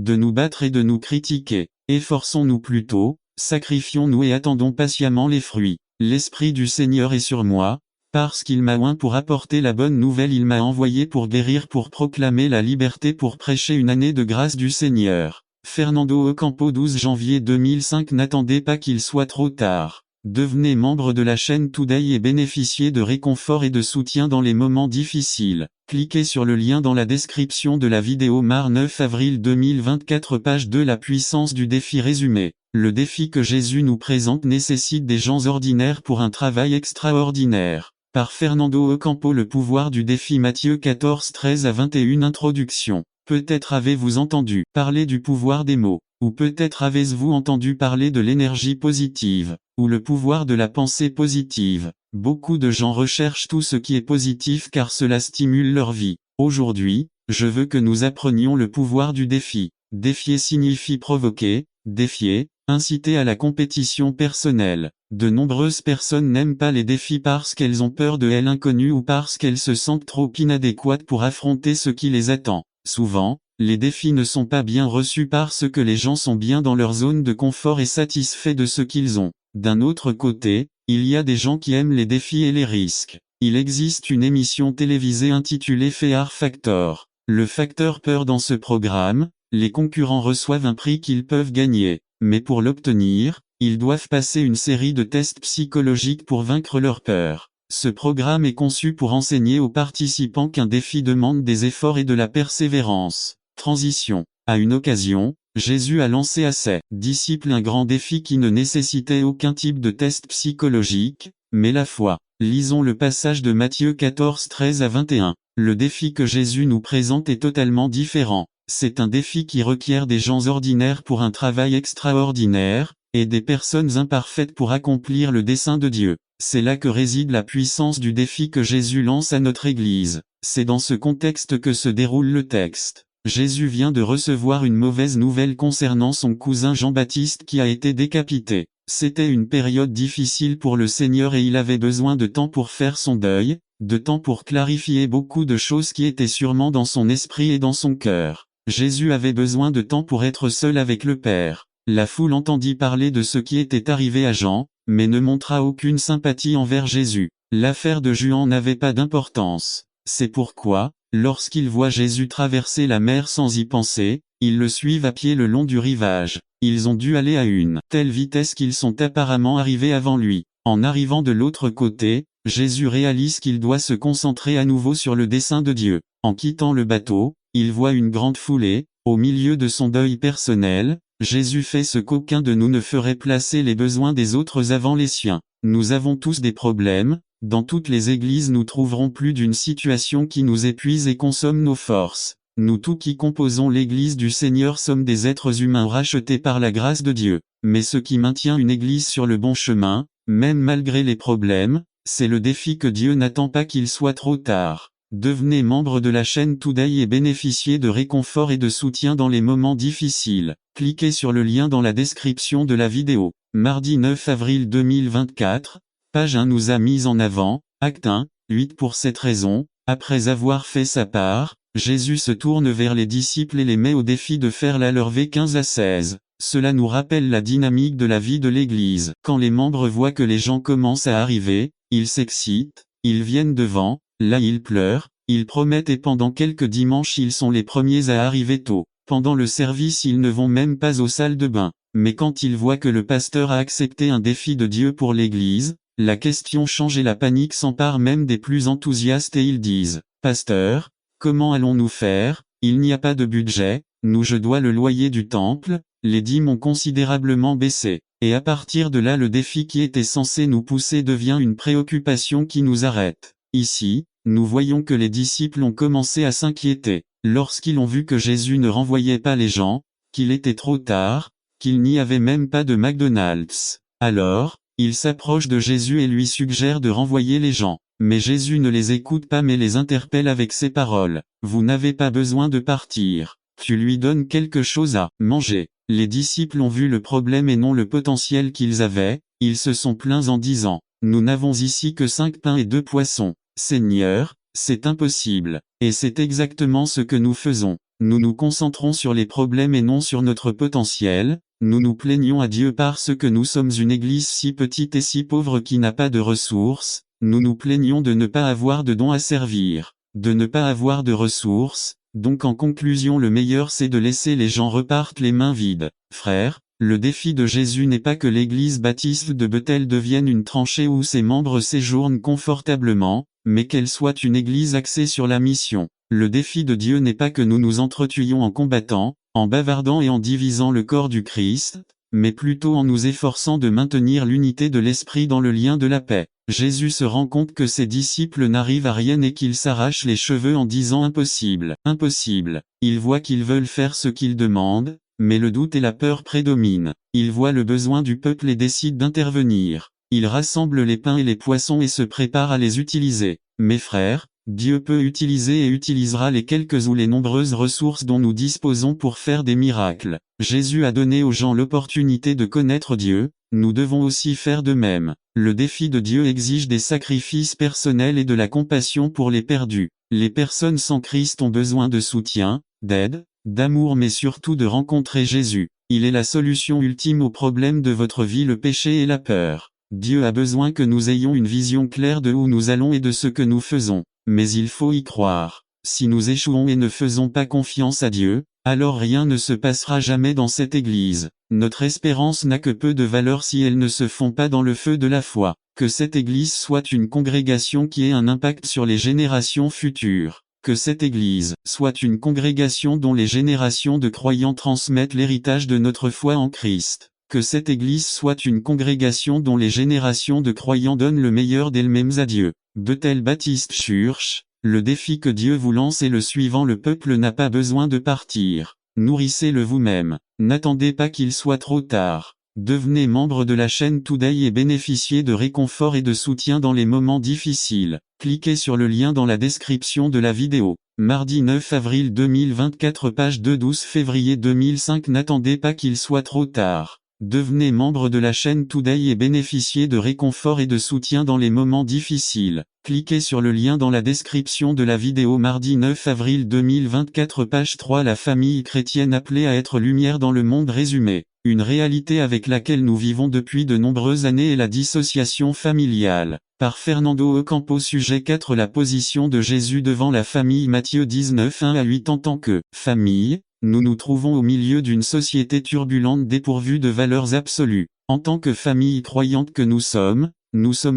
de nous battre et de nous critiquer. Efforçons-nous plutôt, sacrifions-nous et attendons patiemment les fruits. L'Esprit du Seigneur est sur moi, parce qu'il m'a oint pour apporter la bonne nouvelle, il m'a envoyé pour guérir, pour proclamer la liberté, pour prêcher une année de grâce du Seigneur. Fernando Ocampo, 12 janvier 2005. N'attendez pas qu'il soit trop tard. Devenez membre de la chaîne Today et bénéficiez de réconfort et de soutien dans les moments difficiles. Cliquez sur le lien dans la description de la vidéo. 9 avril 2024, page 2. La puissance du défi résumé. Le défi que Jésus nous présente nécessite des gens ordinaires pour un travail extraordinaire. Par Fernando Ocampo. Le pouvoir du défi. Matthieu 14, 13 à 21. Introduction. Peut-être avez-vous entendu parler du pouvoir des mots, ou peut-être avez-vous entendu parler de l'énergie positive, ou le pouvoir de la pensée positive. Beaucoup de gens recherchent tout ce qui est positif car cela stimule leur vie. Aujourd'hui, je veux que nous apprenions le pouvoir du défi. Défier signifie provoquer, défier, inciter à la compétition personnelle. De nombreuses personnes n'aiment pas les défis parce qu'elles ont peur de l'inconnu ou parce qu'elles se sentent trop inadéquates pour affronter ce qui les attend. Souvent, les défis ne sont pas bien reçus parce que les gens sont bien dans leur zone de confort et satisfaits de ce qu'ils ont. D'un autre côté, il y a des gens qui aiment les défis et les risques. Il existe une émission télévisée intitulée Fear Factor. Le facteur peur. Dans ce programme, les concurrents reçoivent un prix qu'ils peuvent gagner. Mais pour l'obtenir, ils doivent passer une série de tests psychologiques pour vaincre leur peur. Ce programme est conçu pour enseigner aux participants qu'un défi demande des efforts et de la persévérance. Transition. À une occasion, Jésus a lancé à ses disciples un grand défi qui ne nécessitait aucun type de test psychologique, mais la foi. Lisons le passage de Matthieu 14, 13 à 21. Le défi que Jésus nous présente est totalement différent. C'est un défi qui requiert des gens ordinaires pour un travail extraordinaire, et des personnes imparfaites pour accomplir le dessein de Dieu. C'est là que réside la puissance du défi que Jésus lance à notre Église. C'est dans ce contexte que se déroule le texte. Jésus vient de recevoir une mauvaise nouvelle concernant son cousin Jean-Baptiste qui a été décapité. C'était une période difficile pour le Seigneur et il avait besoin de temps pour faire son deuil, de temps pour clarifier beaucoup de choses qui étaient sûrement dans son esprit et dans son cœur. Jésus avait besoin de temps pour être seul avec le Père. La foule entendit parler de ce qui était arrivé à Jean, mais ne montra aucune sympathie envers Jésus. L'affaire de Juan n'avait pas d'importance. C'est pourquoi, lorsqu'ils voient Jésus traverser la mer sans y penser, ils le suivent à pied le long du rivage. Ils ont dû aller à une telle vitesse qu'ils sont apparemment arrivés avant lui. En arrivant de l'autre côté, Jésus réalise qu'il doit se concentrer à nouveau sur le dessein de Dieu. En quittant le bateau, il voit une grande foulée. Au milieu de son deuil personnel, Jésus fait ce qu'aucun de nous ne ferait, placer les besoins des autres avant les siens. Nous avons tous des problèmes. Dans toutes les églises nous trouverons plus d'une situation qui nous épuise et consomme nos forces. Nous tous qui composons l'église du Seigneur sommes des êtres humains rachetés par la grâce de Dieu. Mais ce qui maintient une église sur le bon chemin, même malgré les problèmes, c'est le défi que Dieu n'attend pas qu'il soit trop tard. Devenez membre de la chaîne Today et bénéficiez de réconfort et de soutien dans les moments difficiles. Cliquez sur le lien dans la description de la vidéo. Mardi 9 avril 2024. Page 1 nous a mis en avant, acte 1, 8. Pour cette raison, après avoir fait sa part, Jésus se tourne vers les disciples et les met au défi de faire la leur. V 15 à 16. Cela nous rappelle la dynamique de la vie de l'Église. Quand les membres voient que les gens commencent à arriver, ils s'excitent, ils viennent devant, là ils pleurent, ils promettent et pendant quelques dimanches ils sont les premiers à arriver tôt. Pendant le service ils ne vont même pas aux salles de bain. Mais quand ils voient que le pasteur a accepté un défi de Dieu pour l'Église, la question change et la panique s'empare même des plus enthousiastes et ils disent « Pasteur, comment allons-nous faire? Il n'y a pas de budget, je dois le loyer du temple, les dîmes ont considérablement baissé. » Et à partir de là le défi qui était censé nous pousser devient une préoccupation qui nous arrête. Ici, nous voyons que les disciples ont commencé à s'inquiéter. Lorsqu'ils ont vu que Jésus ne renvoyait pas les gens, qu'il était trop tard, qu'il n'y avait même pas de McDonald's. Alors, ils s'approchent de Jésus et lui suggèrent de renvoyer les gens. Mais Jésus ne les écoute pas mais les interpelle avec ces paroles. « Vous n'avez pas besoin de partir. Tu lui donnes quelque chose à manger. » Les disciples ont vu le problème et non le potentiel qu'ils avaient, ils se sont plaints en disant « Nous n'avons ici que 5 pains et 2 poissons. Seigneur, c'est impossible. » Et c'est exactement ce que nous faisons. nous nous concentrons sur les problèmes et non sur notre potentiel, nous nous plaignons à Dieu parce que nous sommes une église si petite et si pauvre qui n'a pas de ressources, nous nous plaignons de ne pas avoir de dons à servir, de ne pas avoir de ressources, donc en conclusion le meilleur c'est de laisser les gens repartent les mains vides. Frères, le défi de Jésus n'est pas que l'église baptiste de Bethel devienne une tranchée où ses membres séjournent confortablement, mais qu'elle soit une église axée sur la mission. Le défi de Dieu n'est pas que nous nous entretuions en combattant, en bavardant et en divisant le corps du Christ, mais plutôt en nous efforçant de maintenir l'unité de l'esprit dans le lien de la paix. Jésus se rend compte que ses disciples n'arrivent à rien et qu'ils s'arrachent les cheveux en disant impossible, impossible. Il voit qu'ils veulent faire ce qu'il demande, mais le doute et la peur prédominent. Il voit le besoin du peuple et décide d'intervenir. Il rassemble les pains et les poissons et se prépare à les utiliser. Mes frères, Dieu peut utiliser et utilisera les quelques ou les nombreuses ressources dont nous disposons pour faire des miracles. Jésus a donné aux gens l'opportunité de connaître Dieu, nous devons aussi faire de même. Le défi de Dieu exige des sacrifices personnels et de la compassion pour les perdus. Les personnes sans Christ ont besoin de soutien, d'aide, d'amour mais surtout de rencontrer Jésus. Il est la solution ultime au problème de votre vie, le péché et la peur. Dieu a besoin que nous ayons une vision claire de où nous allons et de ce que nous faisons. Mais il faut y croire. Si nous échouons et ne faisons pas confiance à Dieu, alors rien ne se passera jamais dans cette église. Notre espérance n'a que peu de valeur si elles ne se font pas dans le feu de la foi. Que cette église soit une congrégation qui ait un impact sur les générations futures. Que cette église soit une congrégation dont les générations de croyants transmettent l'héritage de notre foi en Christ. Que cette église soit une congrégation dont les générations de croyants donnent le meilleur d'elles-mêmes à Dieu. Bethel Baptist Church, le défi que Dieu vous lance est le suivant: le peuple n'a pas besoin de partir. Nourrissez-le vous-même. N'attendez pas qu'il soit trop tard. Devenez membre de la chaîne Today et bénéficiez de réconfort et de soutien dans les moments difficiles. Cliquez sur le lien dans la description de la vidéo. Mardi 9 avril 2024, page 2, 12 février 2005. N'attendez pas qu'il soit trop tard. Devenez membre de la chaîne Today et bénéficiez de réconfort et de soutien dans les moments difficiles. Cliquez sur le lien dans la description de la vidéo. Mardi 9 avril 2024, page 3. La famille chrétienne appelée à être lumière dans le monde. Résumé. Une réalité avec laquelle nous vivons depuis de nombreuses années est la dissociation familiale. Par Fernando Ocampo. Sujet 4. La position de Jésus devant la famille. Matthieu 19, 1-8. En tant que famille, nous nous trouvons au milieu d'une société turbulente dépourvue de valeurs absolues. En tant que famille croyante que nous sommes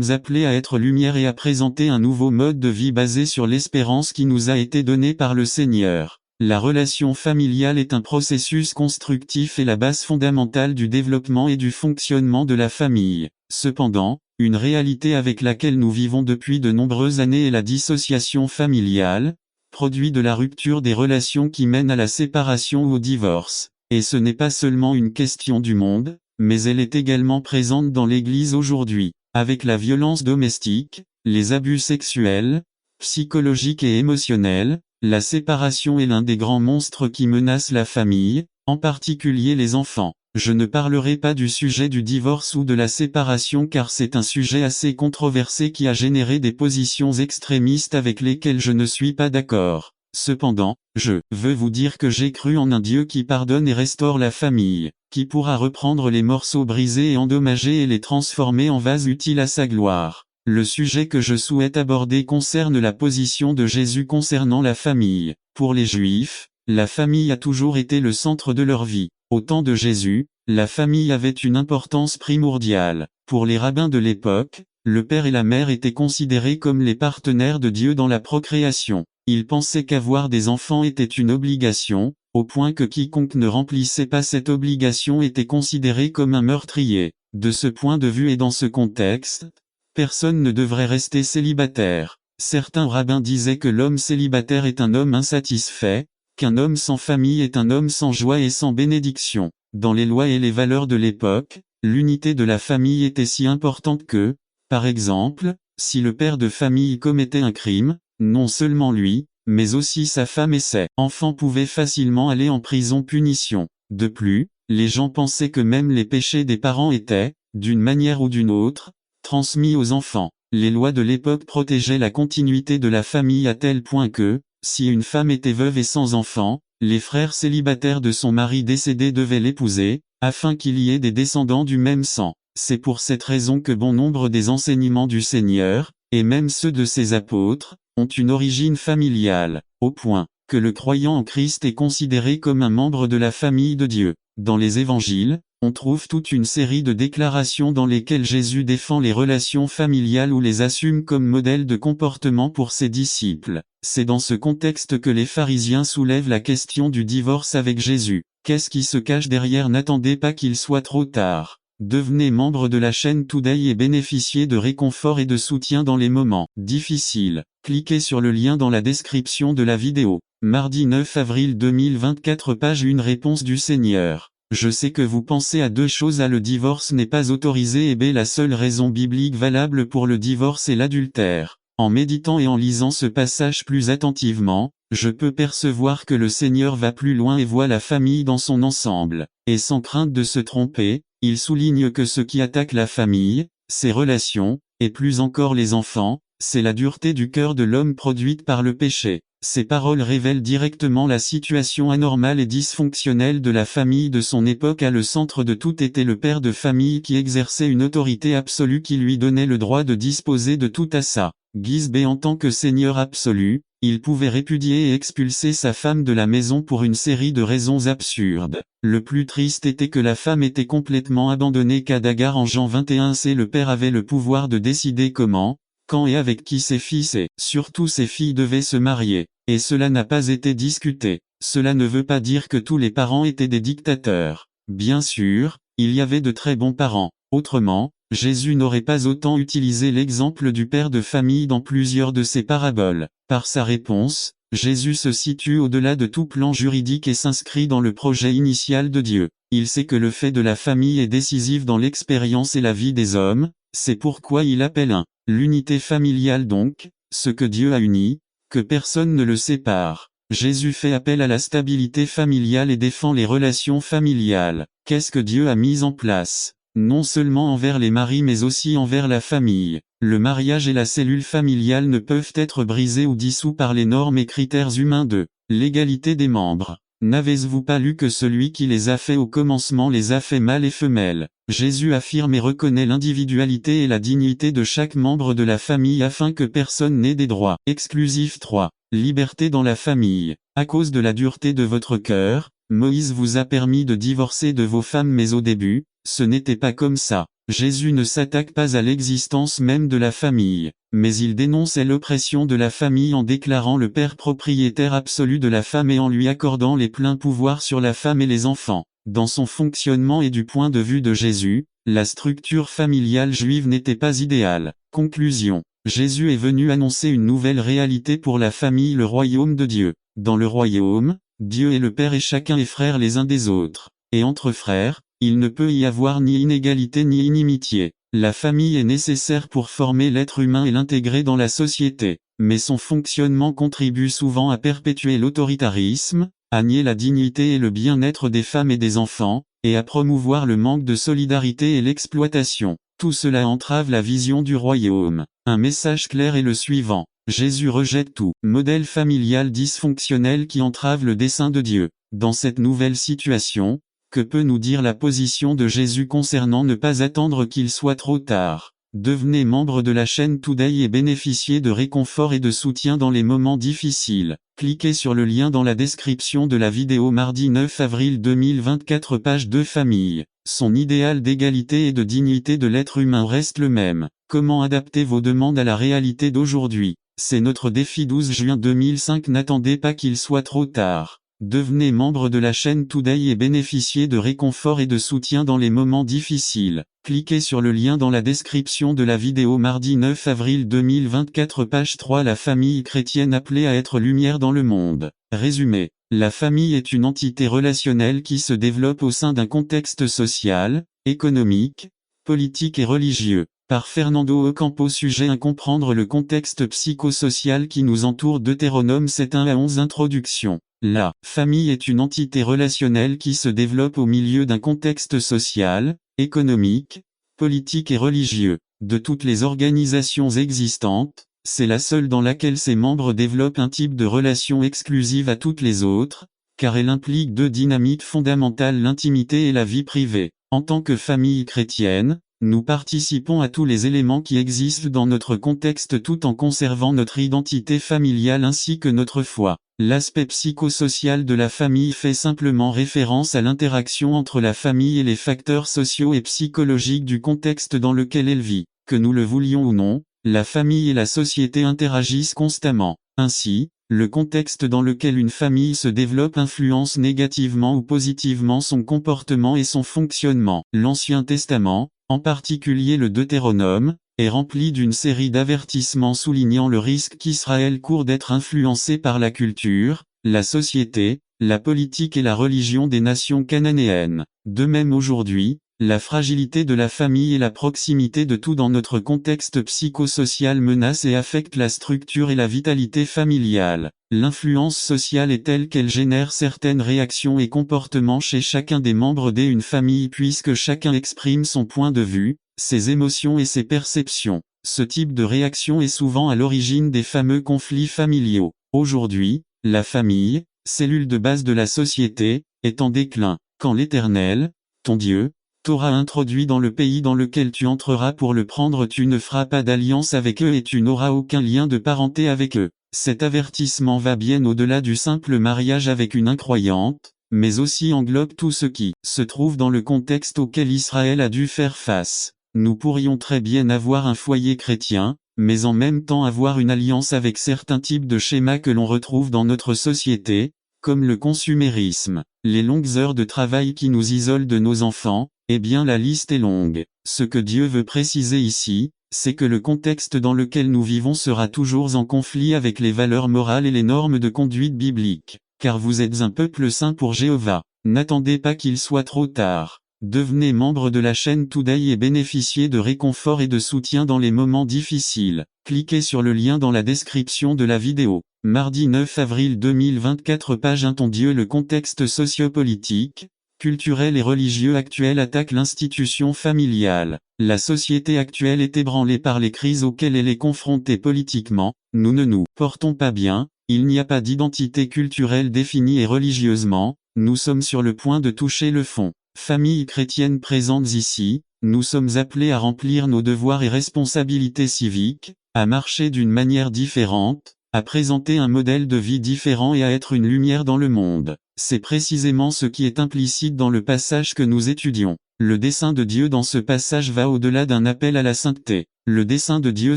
appelés à être lumière et à présenter un nouveau mode de vie basé sur l'espérance qui nous a été donnée par le Seigneur. La relation familiale est un processus constructif et la base fondamentale du développement et du fonctionnement de la famille. Cependant, une réalité avec laquelle nous vivons depuis de nombreuses années est la dissociation familiale, produit de la rupture des relations qui mène à la séparation ou au divorce. Et ce n'est pas seulement une question du monde, mais elle est également présente dans l'Église aujourd'hui. Avec la violence domestique, les abus sexuels, psychologiques et émotionnels, la séparation est l'un des grands monstres qui menacent la famille, en particulier les enfants. Je ne parlerai pas du sujet du divorce ou de la séparation car c'est un sujet assez controversé qui a généré des positions extrémistes avec lesquelles je ne suis pas d'accord. Cependant, je veux vous dire que j'ai cru en un Dieu qui pardonne et restaure la famille, qui pourra reprendre les morceaux brisés et endommagés et les transformer en vases utiles à sa gloire. Le sujet que je souhaite aborder concerne la position de Jésus concernant la famille. Pour les Juifs, la famille a toujours été le centre de leur vie. Au temps de Jésus, la famille avait une importance primordiale. Pour les rabbins de l'époque, le père et la mère étaient considérés comme les partenaires de Dieu dans la procréation. Ils pensaient qu'avoir des enfants était une obligation, au point que quiconque ne remplissait pas cette obligation était considéré comme un meurtrier. De ce point de vue et dans ce contexte, personne ne devrait rester célibataire. Certains rabbins disaient que l'homme célibataire est un homme insatisfait, qu'un homme sans famille est un homme sans joie et sans bénédiction. Dans les lois et les valeurs de l'époque, l'unité de la famille était si importante que, par exemple, si le père de famille commettait un crime, non seulement lui, mais aussi sa femme et ses enfants pouvaient facilement aller en prison punition. De plus, les gens pensaient que même les péchés des parents étaient, d'une manière ou d'une autre, transmis aux enfants. Les lois de l'époque protégeaient la continuité de la famille à tel point que, si une femme était veuve et sans enfant, les frères célibataires de son mari décédé devaient l'épouser, afin qu'il y ait des descendants du même sang. C'est pour cette raison que bon nombre des enseignements du Seigneur, et même ceux de ses apôtres, ont une origine familiale, au point que le croyant en Christ est considéré comme un membre de la famille de Dieu. Dans les évangiles, on trouve toute une série de déclarations dans lesquelles Jésus défend les relations familiales ou les assume comme modèle de comportement pour ses disciples. C'est dans ce contexte que les pharisiens soulèvent la question du divorce avec Jésus. Qu'est-ce qui se cache derrière? N'attendez pas qu'il soit trop tard. Devenez membre de la chaîne Today et bénéficiez de réconfort et de soutien dans les moments difficiles. Cliquez sur le lien dans la description de la vidéo. Mardi 9 avril 2024 page 1 réponse du Seigneur. Je sais que vous pensez à deux choses. A. Le divorce n'est pas autorisé et B. La seule raison biblique valable pour le divorce est l'adultère. En méditant et en lisant ce passage plus attentivement, je peux percevoir que le Seigneur va plus loin et voit la famille dans son ensemble. Et sans crainte de se tromper, il souligne que ce qui attaque la famille, ses relations, et plus encore les enfants, c'est la dureté du cœur de l'homme produite par le péché. Ces paroles révèlent directement la situation anormale et dysfonctionnelle de la famille de son époque. À le centre de tout était le père de famille qui exerçait une autorité absolue qui lui donnait le droit de disposer de tout à sa guise. B. En tant que seigneur absolu, il pouvait répudier et expulser sa femme de la maison pour une série de raisons absurdes. Le plus triste était que la femme était complètement abandonnée. Qu'Adagar en Jean 21c, le père avait le pouvoir de décider comment, quand et avec qui ses fils et, surtout ses filles devaient se marier. Et cela n'a pas été discuté. Cela ne veut pas dire que tous les parents étaient des dictateurs. Bien sûr, il y avait de très bons parents. Autrement, Jésus n'aurait pas autant utilisé l'exemple du père de famille dans plusieurs de ses paraboles. Par sa réponse, Jésus se situe au-delà de tout plan juridique et s'inscrit dans le projet initial de Dieu. Il sait que le fait de la famille est décisif dans l'expérience et la vie des hommes, c'est pourquoi il appelle l'unité familiale donc, ce que Dieu a uni, que personne ne le sépare. Jésus fait appel à la stabilité familiale et défend les relations familiales. Qu'est-ce que Dieu a mis en place? Non seulement envers les maris mais aussi envers la famille. Le mariage et la cellule familiale ne peuvent être brisés ou dissous par les normes et critères humains de l'égalité des membres. N'avez-vous pas lu que celui qui les a fait au commencement les a fait mâles et femelles? Jésus affirme et reconnaît l'individualité et la dignité de chaque membre de la famille afin que personne n'ait des droits exclusifs. 3. Liberté dans la famille. À cause de la dureté de votre cœur, Moïse vous a permis de divorcer de vos femmes mais au début, ce n'était pas comme ça. Jésus ne s'attaque pas à l'existence même de la famille, mais il dénonçait l'oppression de la famille en déclarant le père propriétaire absolu de la femme et en lui accordant les pleins pouvoirs sur la femme et les enfants. Dans son fonctionnement et du point de vue de Jésus, la structure familiale juive n'était pas idéale. Conclusion. Jésus est venu annoncer une nouvelle réalité pour la famille, le royaume de Dieu. Dans le royaume, Dieu est le Père et chacun est frère les uns des autres. Et entre frères, il ne peut y avoir ni inégalité ni inimitié. La famille est nécessaire pour former l'être humain et l'intégrer dans la société. Mais son fonctionnement contribue souvent à perpétuer l'autoritarisme, à nier la dignité et le bien-être des femmes et des enfants, et à promouvoir le manque de solidarité et l'exploitation. Tout cela entrave la vision du royaume. Un message clair est le suivant. Jésus rejette tout modèle familial dysfonctionnel qui entrave le dessein de Dieu. Dans cette nouvelle situation, que peut nous dire la position de Jésus concernant ne pas attendre qu'il soit trop tard? Devenez membre de la chaîne Today et bénéficiez de réconfort et de soutien dans les moments difficiles. Cliquez sur le lien dans la description de la vidéo. Mardi 9 avril 2024 page 2 Famille. Son idéal d'égalité et de dignité de l'être humain reste le même. Comment adapter vos demandes à la réalité d'aujourd'hui? C'est notre défi 12 juin 2005. N'attendez pas qu'il soit trop tard. Devenez membre de la chaîne Today et bénéficiez de réconfort et de soutien dans les moments difficiles. Cliquez sur le lien dans la description de la vidéo. Mardi 9 avril 2024 page 3 La famille chrétienne appelée à être lumière dans le monde. Résumé. La famille est une entité relationnelle qui se développe au sein d'un contexte social, économique, politique et religieux. Par Fernando Ocampo. Sujet 1. Comprendre le contexte psychosocial qui nous entoure. Deutéronome 7:1 à 11. Introduction. La famille est une entité relationnelle qui se développe au milieu d'un contexte social, économique, politique et religieux. De toutes les organisations existantes, c'est la seule dans laquelle ses membres développent un type de relation exclusive à toutes les autres, car elle implique deux dynamiques fondamentales: l'intimité et la vie privée. En tant que famille chrétienne, nous participons à tous les éléments qui existent dans notre contexte tout en conservant notre identité familiale ainsi que notre foi. L'aspect psychosocial de la famille fait simplement référence à l'interaction entre la famille et les facteurs sociaux et psychologiques du contexte dans lequel elle vit. Que nous le voulions ou non, la famille et la société interagissent constamment. Ainsi, le contexte dans lequel une famille se développe influence négativement ou positivement son comportement et son fonctionnement. L'Ancien Testament, en particulier le Deutéronome, est rempli d'une série d'avertissements soulignant le risque qu'Israël court d'être influencé par la culture, la société, la politique et la religion des nations cananéennes. De même aujourd'hui, la fragilité de la famille et la proximité de tout dans notre contexte psychosocial menacent et affectent la structure et la vitalité familiale. L'influence sociale est telle qu'elle génère certaines réactions et comportements chez chacun des membres d'une famille puisque chacun exprime son point de vue, ses émotions et ses perceptions. Ce type de réaction est souvent à l'origine des fameux conflits familiaux. Aujourd'hui, la famille, cellule de base de la société, est en déclin. Quand l'Éternel, ton Dieu, t'aura introduit dans le pays dans lequel tu entreras pour le prendre, tu ne feras pas d'alliance avec eux et tu n'auras aucun lien de parenté avec eux. Cet avertissement va bien au-delà du simple mariage avec une incroyante, mais aussi englobe tout ce qui se trouve dans le contexte auquel Israël a dû faire face. Nous pourrions très bien avoir un foyer chrétien, mais en même temps avoir une alliance avec certains types de schémas que l'on retrouve dans notre société, comme le consumérisme, les longues heures de travail qui nous isolent de nos enfants. Eh bien la liste est longue. Ce que Dieu veut préciser ici, c'est que le contexte dans lequel nous vivons sera toujours en conflit avec les valeurs morales et les normes de conduite bibliques. Car vous êtes un peuple saint pour Jéhovah. N'attendez pas qu'il soit trop tard. Devenez membre de la chaîne Today et bénéficiez de réconfort et de soutien dans les moments difficiles. Cliquez sur le lien dans la description de la vidéo. Mardi 9 avril 2024, page 1. Ton Dieu. Le contexte sociopolitique, culturel et religieux actuel attaque l'institution familiale. La société actuelle est ébranlée par les crises auxquelles elle est confrontée politiquement. Nous ne nous portons pas bien, il n'y a pas d'identité culturelle définie et religieusement, nous sommes sur le point de toucher le fond. Familles chrétiennes présentes ici, nous sommes appelés à remplir nos devoirs et responsabilités civiques, à marcher d'une manière différente, à présenter un modèle de vie différent et à être une lumière dans le monde. C'est précisément ce qui est implicite dans le passage que nous étudions. Le dessein de Dieu dans ce passage va au-delà d'un appel à la sainteté. Le dessein de Dieu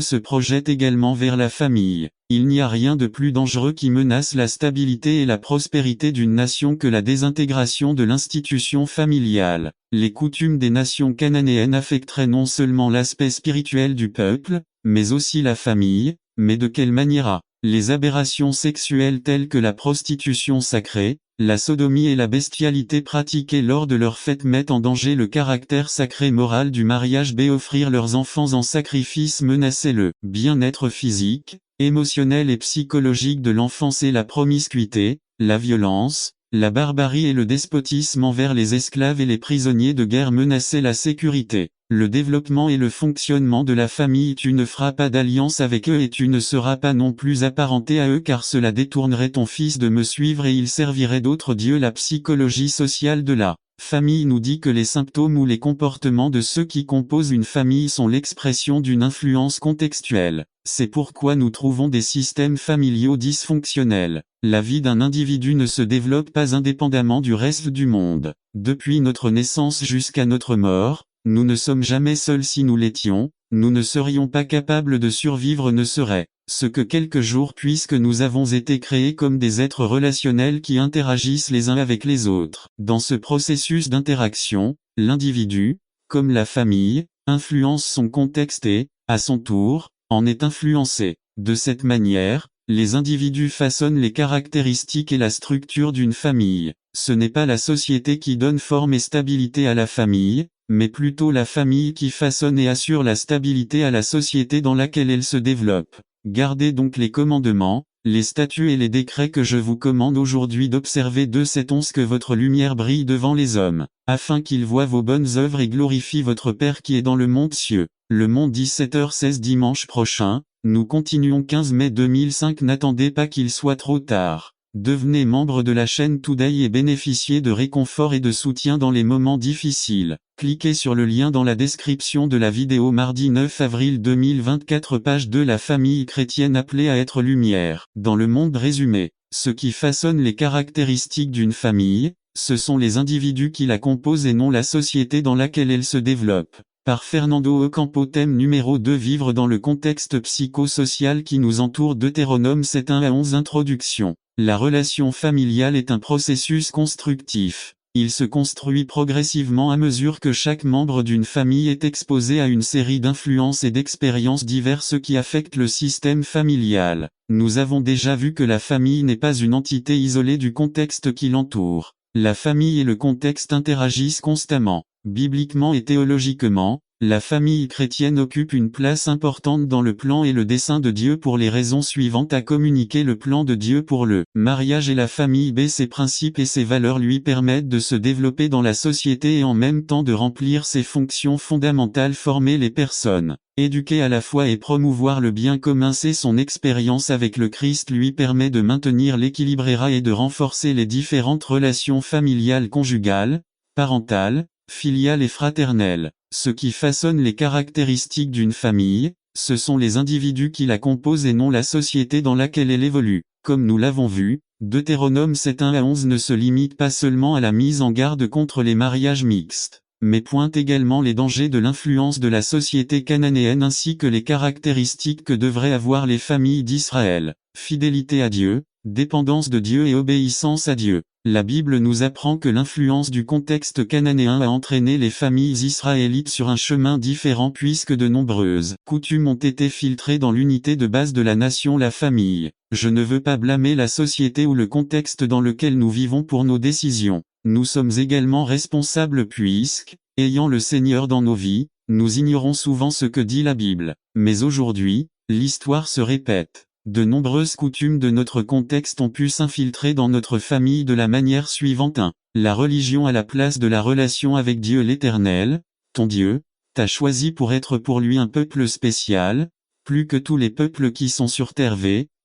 se projette également vers la famille. Il n'y a rien de plus dangereux qui menace la stabilité et la prospérité d'une nation que la désintégration de l'institution familiale. Les coutumes des nations cananéennes affecteraient non seulement l'aspect spirituel du peuple, mais aussi la famille. Mais de quelle manière? Les aberrations sexuelles telles que la prostitution sacrée, la sodomie et la bestialité pratiquée lors de leurs fêtes mettent en danger le caractère sacré moral du mariage. Offrir leurs enfants en sacrifice menaçait le bien-être physique, émotionnel et psychologique de l'enfance et la promiscuité, la violence, la barbarie et le despotisme envers les esclaves et les prisonniers de guerre menaçaient la sécurité. Le développement et le fonctionnement de la famille. Tu ne feras pas d'alliance avec eux et tu ne seras pas non plus apparenté à eux car cela détournerait ton fils de me suivre et il servirait d'autres dieux. La psychologie sociale de la famille nous dit que les symptômes ou les comportements de ceux qui composent une famille sont l'expression d'une influence contextuelle. C'est pourquoi nous trouvons des systèmes familiaux dysfonctionnels. La vie d'un individu ne se développe pas indépendamment du reste du monde. Depuis notre naissance jusqu'à notre mort, nous ne sommes jamais seuls. Si nous l'étions, nous ne serions pas capables de survivre, ne serait-ce que quelques jours puisque nous avons été créés comme des êtres relationnels qui interagissent les uns avec les autres. Dans ce processus d'interaction, l'individu, comme la famille, influence son contexte et, à son tour, en est influencé. De cette manière, les individus façonnent les caractéristiques et la structure d'une famille. Ce n'est pas la société qui donne forme et stabilité à la famille, mais plutôt la famille qui façonne et assure la stabilité à la société dans laquelle elle se développe. Gardez donc les commandements, les statuts et les décrets que je vous commande aujourd'hui d'observer. 2:11 Que votre lumière brille devant les hommes, afin qu'ils voient vos bonnes œuvres et glorifient votre Père qui est dans le monde cieux. Le Monde 17h16 dimanche prochain, nous continuons 15 mai 2005. N'attendez pas qu'il soit trop tard. Devenez membre de la chaîne Today et bénéficiez de réconfort et de soutien dans les moments difficiles. Cliquez sur le lien dans la description de la vidéo. Mardi 9 avril 2024, page 2. La famille chrétienne appelée à être lumière. Dans le monde résumé, ce qui façonne les caractéristiques d'une famille, ce sont les individus qui la composent et non la société dans laquelle elle se développe. Par Fernando Ocampo. Thème numéro 2. Vivre dans le contexte psychosocial qui nous entoure. Deutéronome 7, 1 à 11. Introduction. La relation familiale est un processus constructif. Il se construit progressivement à mesure que chaque membre d'une famille est exposé à une série d'influences et d'expériences diverses qui affectent le système familial. Nous avons déjà vu que la famille n'est pas une entité isolée du contexte qui l'entoure. La famille et le contexte interagissent constamment. Bibliquement et théologiquement, la famille chrétienne occupe une place importante dans le plan et le dessein de Dieu pour les raisons suivantes. À communiquer le plan de Dieu pour le mariage et la famille. Ses principes et ses valeurs lui permettent de se développer dans la société et en même temps de remplir ses fonctions fondamentales. Former les personnes, éduquer à la foi et promouvoir le bien commun. Son expérience avec le Christ lui permet de maintenir l'équilibre et de renforcer les différentes relations familiales, conjugales, parentales, filiale et fraternelle. Ce qui façonne les caractéristiques d'une famille, ce sont les individus qui la composent et non la société dans laquelle elle évolue. Comme nous l'avons vu, Deutéronome 7, 1 à 11 ne se limite pas seulement à la mise en garde contre les mariages mixtes, mais pointe également les dangers de l'influence de la société cananéenne ainsi que les caractéristiques que devraient avoir les familles d'Israël. Fidélité à Dieu, dépendance de Dieu et obéissance à Dieu. La Bible nous apprend que l'influence du contexte cananéen a entraîné les familles israélites sur un chemin différent puisque de nombreuses coutumes ont été filtrées dans l'unité de base de la nation, la famille. Je ne veux pas blâmer la société ou le contexte dans lequel nous vivons pour nos décisions. Nous sommes également responsables puisque, ayant le Seigneur dans nos vies, nous ignorons souvent ce que dit la Bible. Mais aujourd'hui, l'histoire se répète. De nombreuses coutumes de notre contexte ont pu s'infiltrer dans notre famille de la manière suivante. 1. La religion à la place de la relation avec Dieu l'Éternel. Ton Dieu t'a choisi pour être pour lui un peuple spécial, plus que tous les peuples qui sont sur terre.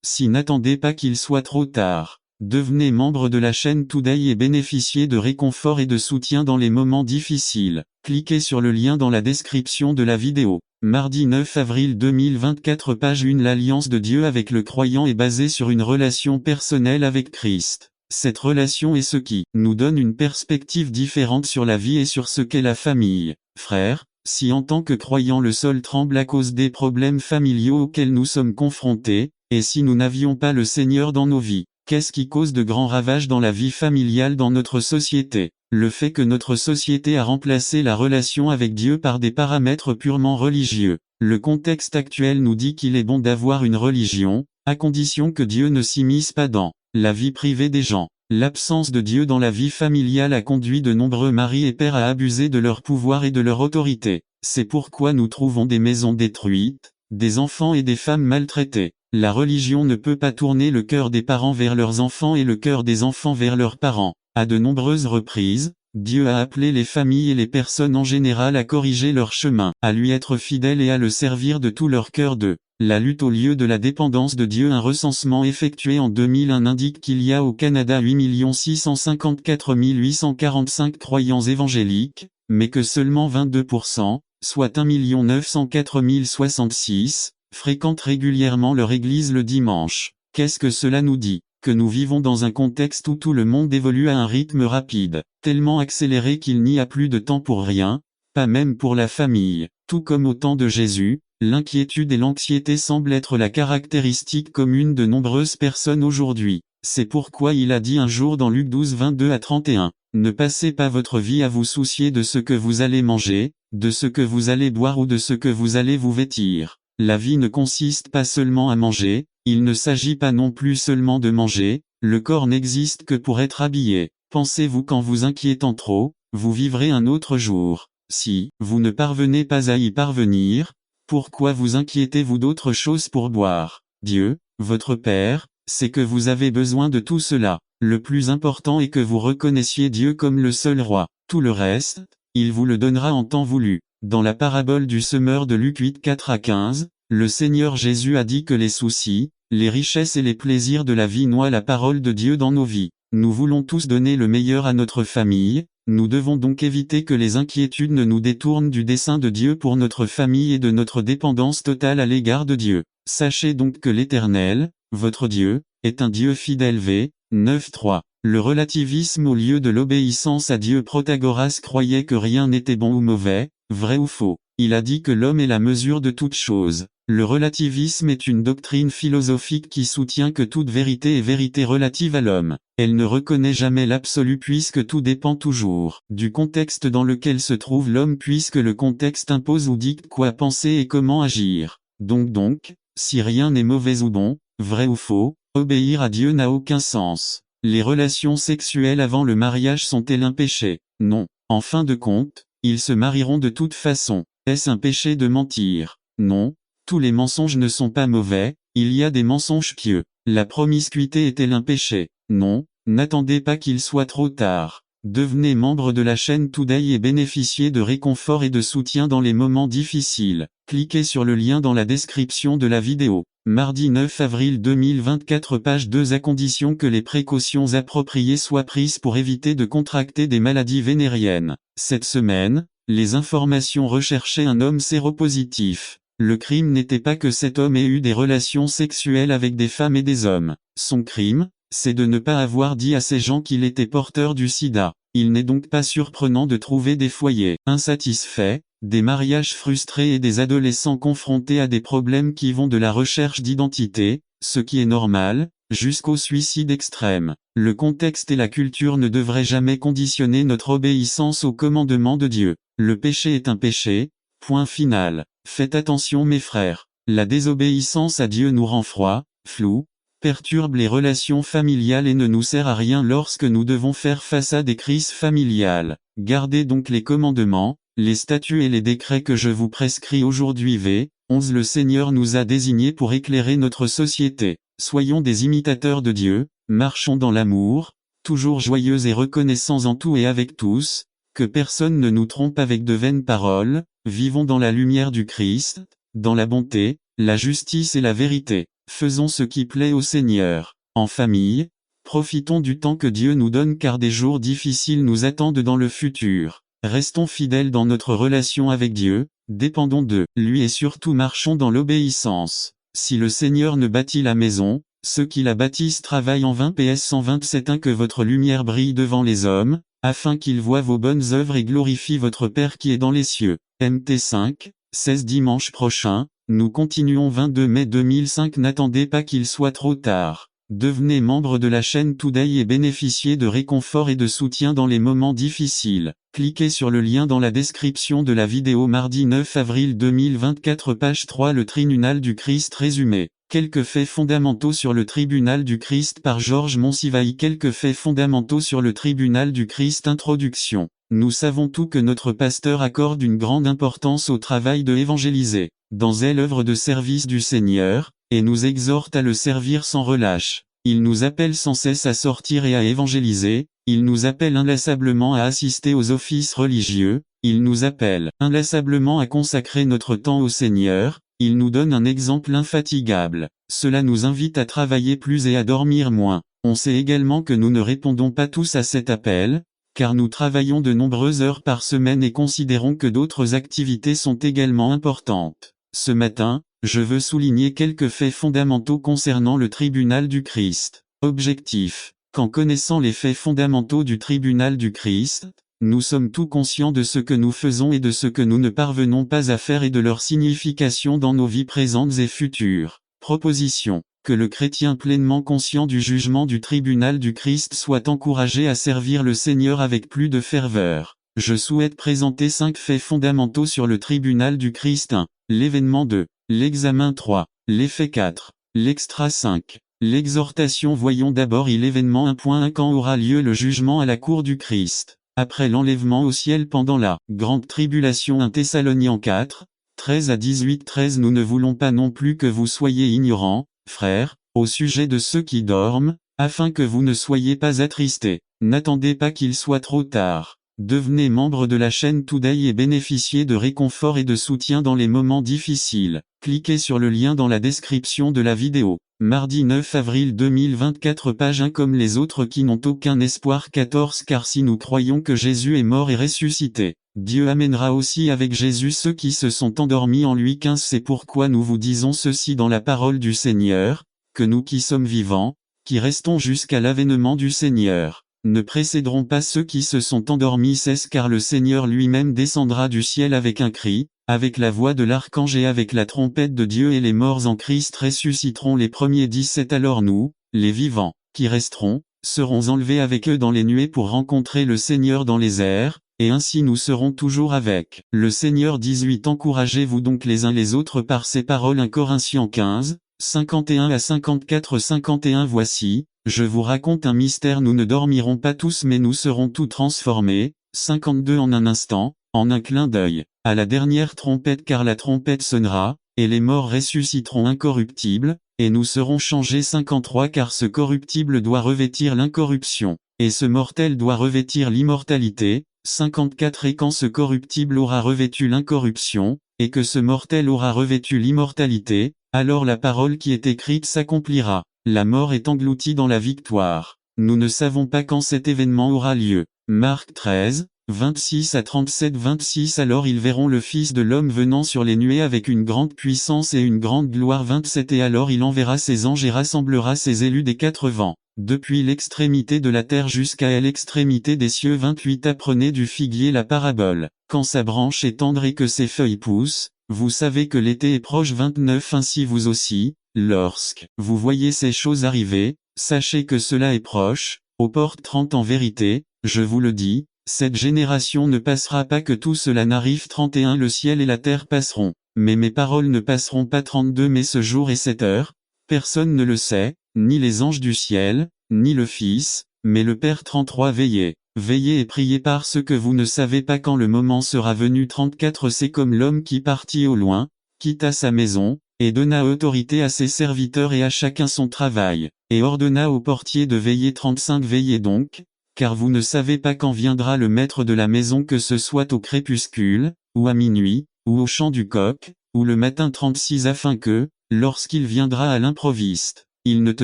Si n'attendez pas qu'il soit trop tard. Devenez membre de la chaîne Today et bénéficiez de réconfort et de soutien dans les moments difficiles. Cliquez sur le lien dans la description de la vidéo. Mardi 9 avril 2024, page 1. L'alliance de Dieu avec le croyant est basée sur une relation personnelle avec Christ. Cette relation est ce qui nous donne une perspective différente sur la vie et sur ce qu'est la famille. Frères, si en tant que croyants le sol tremble à cause des problèmes familiaux auxquels nous sommes confrontés, et si nous n'avions pas le Seigneur dans nos vies, qu'est-ce qui cause de grands ravages dans la vie familiale dans notre société? Le fait que notre société a remplacé la relation avec Dieu par des paramètres purement religieux. Le contexte actuel nous dit qu'il est bon d'avoir une religion, à condition que Dieu ne s'immisce pas dans la vie privée des gens. L'absence de Dieu dans la vie familiale a conduit de nombreux maris et pères à abuser de leur pouvoir et de leur autorité. C'est pourquoi nous trouvons des maisons détruites, des enfants et des femmes maltraités. La religion ne peut pas tourner le cœur des parents vers leurs enfants et le cœur des enfants vers leurs parents. À de nombreuses reprises, Dieu a appelé les familles et les personnes en général à corriger leur chemin, à lui être fidèles et à le servir de tout leur cœur. La lutte au lieu de la dépendance de Dieu. Un recensement effectué en 2001 indique qu'il y a au Canada 8 654 845 croyants évangéliques, mais que seulement 22%, soit 1 904 066, fréquentent régulièrement leur église le dimanche. Qu'est-ce que cela nous dit? Que nous vivons dans un contexte où tout le monde évolue à un rythme rapide, tellement accéléré qu'il n'y a plus de temps pour rien, pas même pour la famille. Tout comme au temps de Jésus, l'inquiétude et l'anxiété semblent être la caractéristique commune de nombreuses personnes aujourd'hui. C'est pourquoi il a dit un jour dans Luc 12, 22 à 31, « Ne passez pas votre vie à vous soucier de ce que vous allez manger, de ce que vous allez boire ou de ce que vous allez vous vêtir. La vie ne consiste pas seulement à manger, il ne s'agit pas non plus seulement de manger, le corps n'existe que pour être habillé. Pensez-vous qu'en vous inquiétant trop, vous vivrez un autre jour? Si vous ne parvenez pas à y parvenir, pourquoi vous inquiétez-vous d'autre chose pour boire? Dieu, votre Père, sait que vous avez besoin de tout cela. Le plus important est que vous reconnaissiez Dieu comme le seul roi. Tout le reste, il vous le donnera en temps voulu. Dans la parabole du semeur de Luc 8, 4 à 15, le Seigneur Jésus a dit que les soucis, Les richesses et les plaisirs de la vie noient la parole de Dieu dans nos vies. Nous voulons tous donner le meilleur à notre famille, nous devons donc éviter que les inquiétudes ne nous détournent du dessein de Dieu pour notre famille et de notre dépendance totale à l'égard de Dieu. Sachez donc que l'Éternel, votre Dieu, est un Dieu fidèle. V. 9.3. Le relativisme au lieu de l'obéissance à Dieu. Protagoras croyait que rien n'était bon ou mauvais, vrai ou faux. Il a dit que l'homme est la mesure de toute chose. Le relativisme est une doctrine philosophique qui soutient que toute vérité est vérité relative à l'homme. Elle ne reconnaît jamais l'absolu puisque tout dépend toujours du contexte dans lequel se trouve l'homme puisque le contexte impose ou dicte quoi penser et comment agir. Donc, si rien n'est mauvais ou bon, vrai ou faux, obéir à Dieu n'a aucun sens. Les relations sexuelles avant le mariage sont-elles un péché? Non. En fin de compte, ils se marieront de toute façon. Est-ce un péché de mentir? Non. Tous les mensonges ne sont pas mauvais, il y a des mensonges pieux. La promiscuité est-elle un péché? Non, n'attendez pas qu'il soit trop tard. Devenez membre de la chaîne Today et bénéficiez de réconfort et de soutien dans les moments difficiles. Cliquez sur le lien dans la description de la vidéo. Mardi 9 avril 2024 page 2 à condition que les précautions appropriées soient prises pour éviter de contracter des maladies vénériennes. Cette semaine, les informations recherchaient un homme séropositif. Le crime n'était pas que cet homme ait eu des relations sexuelles avec des femmes et des hommes. Son crime, c'est de ne pas avoir dit à ces gens qu'il était porteur du sida. Il n'est donc pas surprenant de trouver des foyers insatisfaits, des mariages frustrés et des adolescents confrontés à des problèmes qui vont de la recherche d'identité, ce qui est normal, jusqu'au suicide extrême. Le contexte et la culture ne devraient jamais conditionner notre obéissance aux commandements de Dieu. Le péché est un péché, point final. Faites attention mes frères. La désobéissance à Dieu nous rend froid, flou, perturbe les relations familiales et ne nous sert à rien lorsque nous devons faire face à des crises familiales. Gardez donc les commandements, les statuts et les décrets que je vous prescris aujourd'hui. V. 11. Le Seigneur nous a désignés pour éclairer notre société. Soyons des imitateurs de Dieu, marchons dans l'amour, toujours joyeux et reconnaissants en tout et avec tous, que personne ne nous trompe avec de vaines paroles, vivons dans la lumière du Christ, dans la bonté, la justice et la vérité. Faisons ce qui plaît au Seigneur. En famille, profitons du temps que Dieu nous donne car des jours difficiles nous attendent dans le futur. Restons fidèles dans notre relation avec Dieu, dépendons de lui et surtout marchons dans l'obéissance. Si le Seigneur ne bâtit la maison, ceux qui la bâtissent travaillent en vain. PS 127. Que votre lumière brille devant les hommes, afin qu'ils voient vos bonnes œuvres et glorifient votre Père qui est dans les cieux. MT 5, 16 dimanche prochain, nous continuons 22 mai 2005. N'attendez pas qu'il soit trop tard. Devenez membre de la chaîne Today et bénéficiez de réconfort et de soutien dans les moments difficiles. Cliquez sur le lien dans la description de la vidéo. Mardi 9 avril 2024 page 3. Le tribunal du Christ résumé. Quelques faits fondamentaux sur le tribunal du Christ par Georges Monsivaï. Quelques faits fondamentaux sur le tribunal du Christ. Introduction. Nous savons tous que notre pasteur accorde une grande importance au travail de évangéliser, dans elle œuvre de service du Seigneur, et nous exhorte à le servir sans relâche. Il nous appelle sans cesse à sortir et à évangéliser, il nous appelle inlassablement à assister aux offices religieux, il nous appelle inlassablement à consacrer notre temps au Seigneur, il nous donne un exemple infatigable. Cela nous invite à travailler plus et à dormir moins. On sait également que nous ne répondons pas tous à cet appel, car nous travaillons de nombreuses heures par semaine et considérons que d'autres activités sont également importantes. Ce matin, je veux souligner quelques faits fondamentaux concernant le tribunal du Christ. Objectif. Qu'en connaissant les faits fondamentaux du tribunal du Christ, nous sommes tous conscients de ce que nous faisons et de ce que nous ne parvenons pas à faire et de leur signification dans nos vies présentes et futures. Proposition. Que le chrétien pleinement conscient du jugement du tribunal du Christ soit encouragé à servir le Seigneur avec plus de ferveur. Je souhaite présenter 5 faits fondamentaux sur le tribunal du Christ. 1. L'événement 2. L'examen 3. L'effet 4. L'extra 5. L'exhortation. Voyons d'abord l'événement 1.1. Quand aura lieu le jugement à la cour du Christ? Après l'enlèvement au ciel pendant la grande tribulation. 1 Thessaloniens 4, 13 à 18. 13. Nous ne voulons pas non plus que vous soyez ignorants, frères, au sujet de ceux qui dorment, afin que vous ne soyez pas attristés. N'attendez pas qu'il soit trop tard. Devenez membre de la chaîne Today et bénéficiez de réconfort et de soutien dans les moments difficiles. Cliquez sur le lien dans la description de la vidéo. Mardi 9 avril 2024 page 1 comme les autres qui n'ont aucun espoir 14 car si nous croyons que Jésus est mort et ressuscité, Dieu amènera aussi avec Jésus ceux qui se sont endormis en lui 15 c'est pourquoi nous vous disons ceci dans la parole du Seigneur, que nous qui sommes vivants, qui restons jusqu'à l'avènement du Seigneur, ne précéderont pas ceux qui se sont endormis 16 car le Seigneur lui-même descendra du ciel avec un cri, avec la voix de l'archange et avec la trompette de Dieu et les morts en Christ ressusciteront les premiers 17 alors nous, les vivants, qui resteront, serons enlevés avec eux dans les nuées pour rencontrer le Seigneur dans les airs, et ainsi nous serons toujours avec le Seigneur 18 encouragez-vous donc les uns les autres par ces paroles 1 Corinthiens 15, 51 à 54 51 Voici, je vous raconte un mystère nous ne dormirons pas tous mais nous serons tous transformés, 52 en un instant, en un clin d'œil, à la dernière trompette car la trompette sonnera, et les morts ressusciteront incorruptibles, et nous serons changés 53 car ce corruptible doit revêtir l'incorruption, et ce mortel doit revêtir l'immortalité, 54 Et quand ce corruptible aura revêtu l'incorruption, et que ce mortel aura revêtu l'immortalité, alors la parole qui est écrite s'accomplira. La mort est engloutie dans la victoire. Nous ne savons pas quand cet événement aura lieu. Marc 13, 26 à 37 26 Alors ils verront le Fils de l'homme venant sur les nuées avec une grande puissance et une grande gloire 27 Et alors il enverra ses anges et rassemblera ses élus des quatre vents, depuis l'extrémité de la terre jusqu'à l'extrémité des cieux 28 Apprenez du figuier la parabole. Quand sa branche est tendre et que ses feuilles poussent, vous savez que l'été est proche 29 Ainsi vous aussi, lorsque vous voyez ces choses arriver, sachez que cela est proche, aux portes 30 En vérité, je vous le dis, cette génération ne passera pas que tout cela n'arrive 31 Le ciel et la terre passeront, mais mes paroles ne passeront pas 32 Mais ce jour et cette heure, personne ne le sait, ni les anges du ciel, ni le Fils, mais le Père 33 Veillez, veillez et priez parce que vous ne savez pas quand le moment sera venu 34 C'est comme l'homme qui partit au loin, quitta sa maison, et donna autorité à ses serviteurs et à chacun son travail, et ordonna au portier de veiller 35 Veillez donc, car vous ne savez pas quand viendra le maître de la maison que ce soit au crépuscule, ou à minuit, ou au chant du coq, ou le matin 36 Afin que, lorsqu'il viendra à l'improviste, il ne te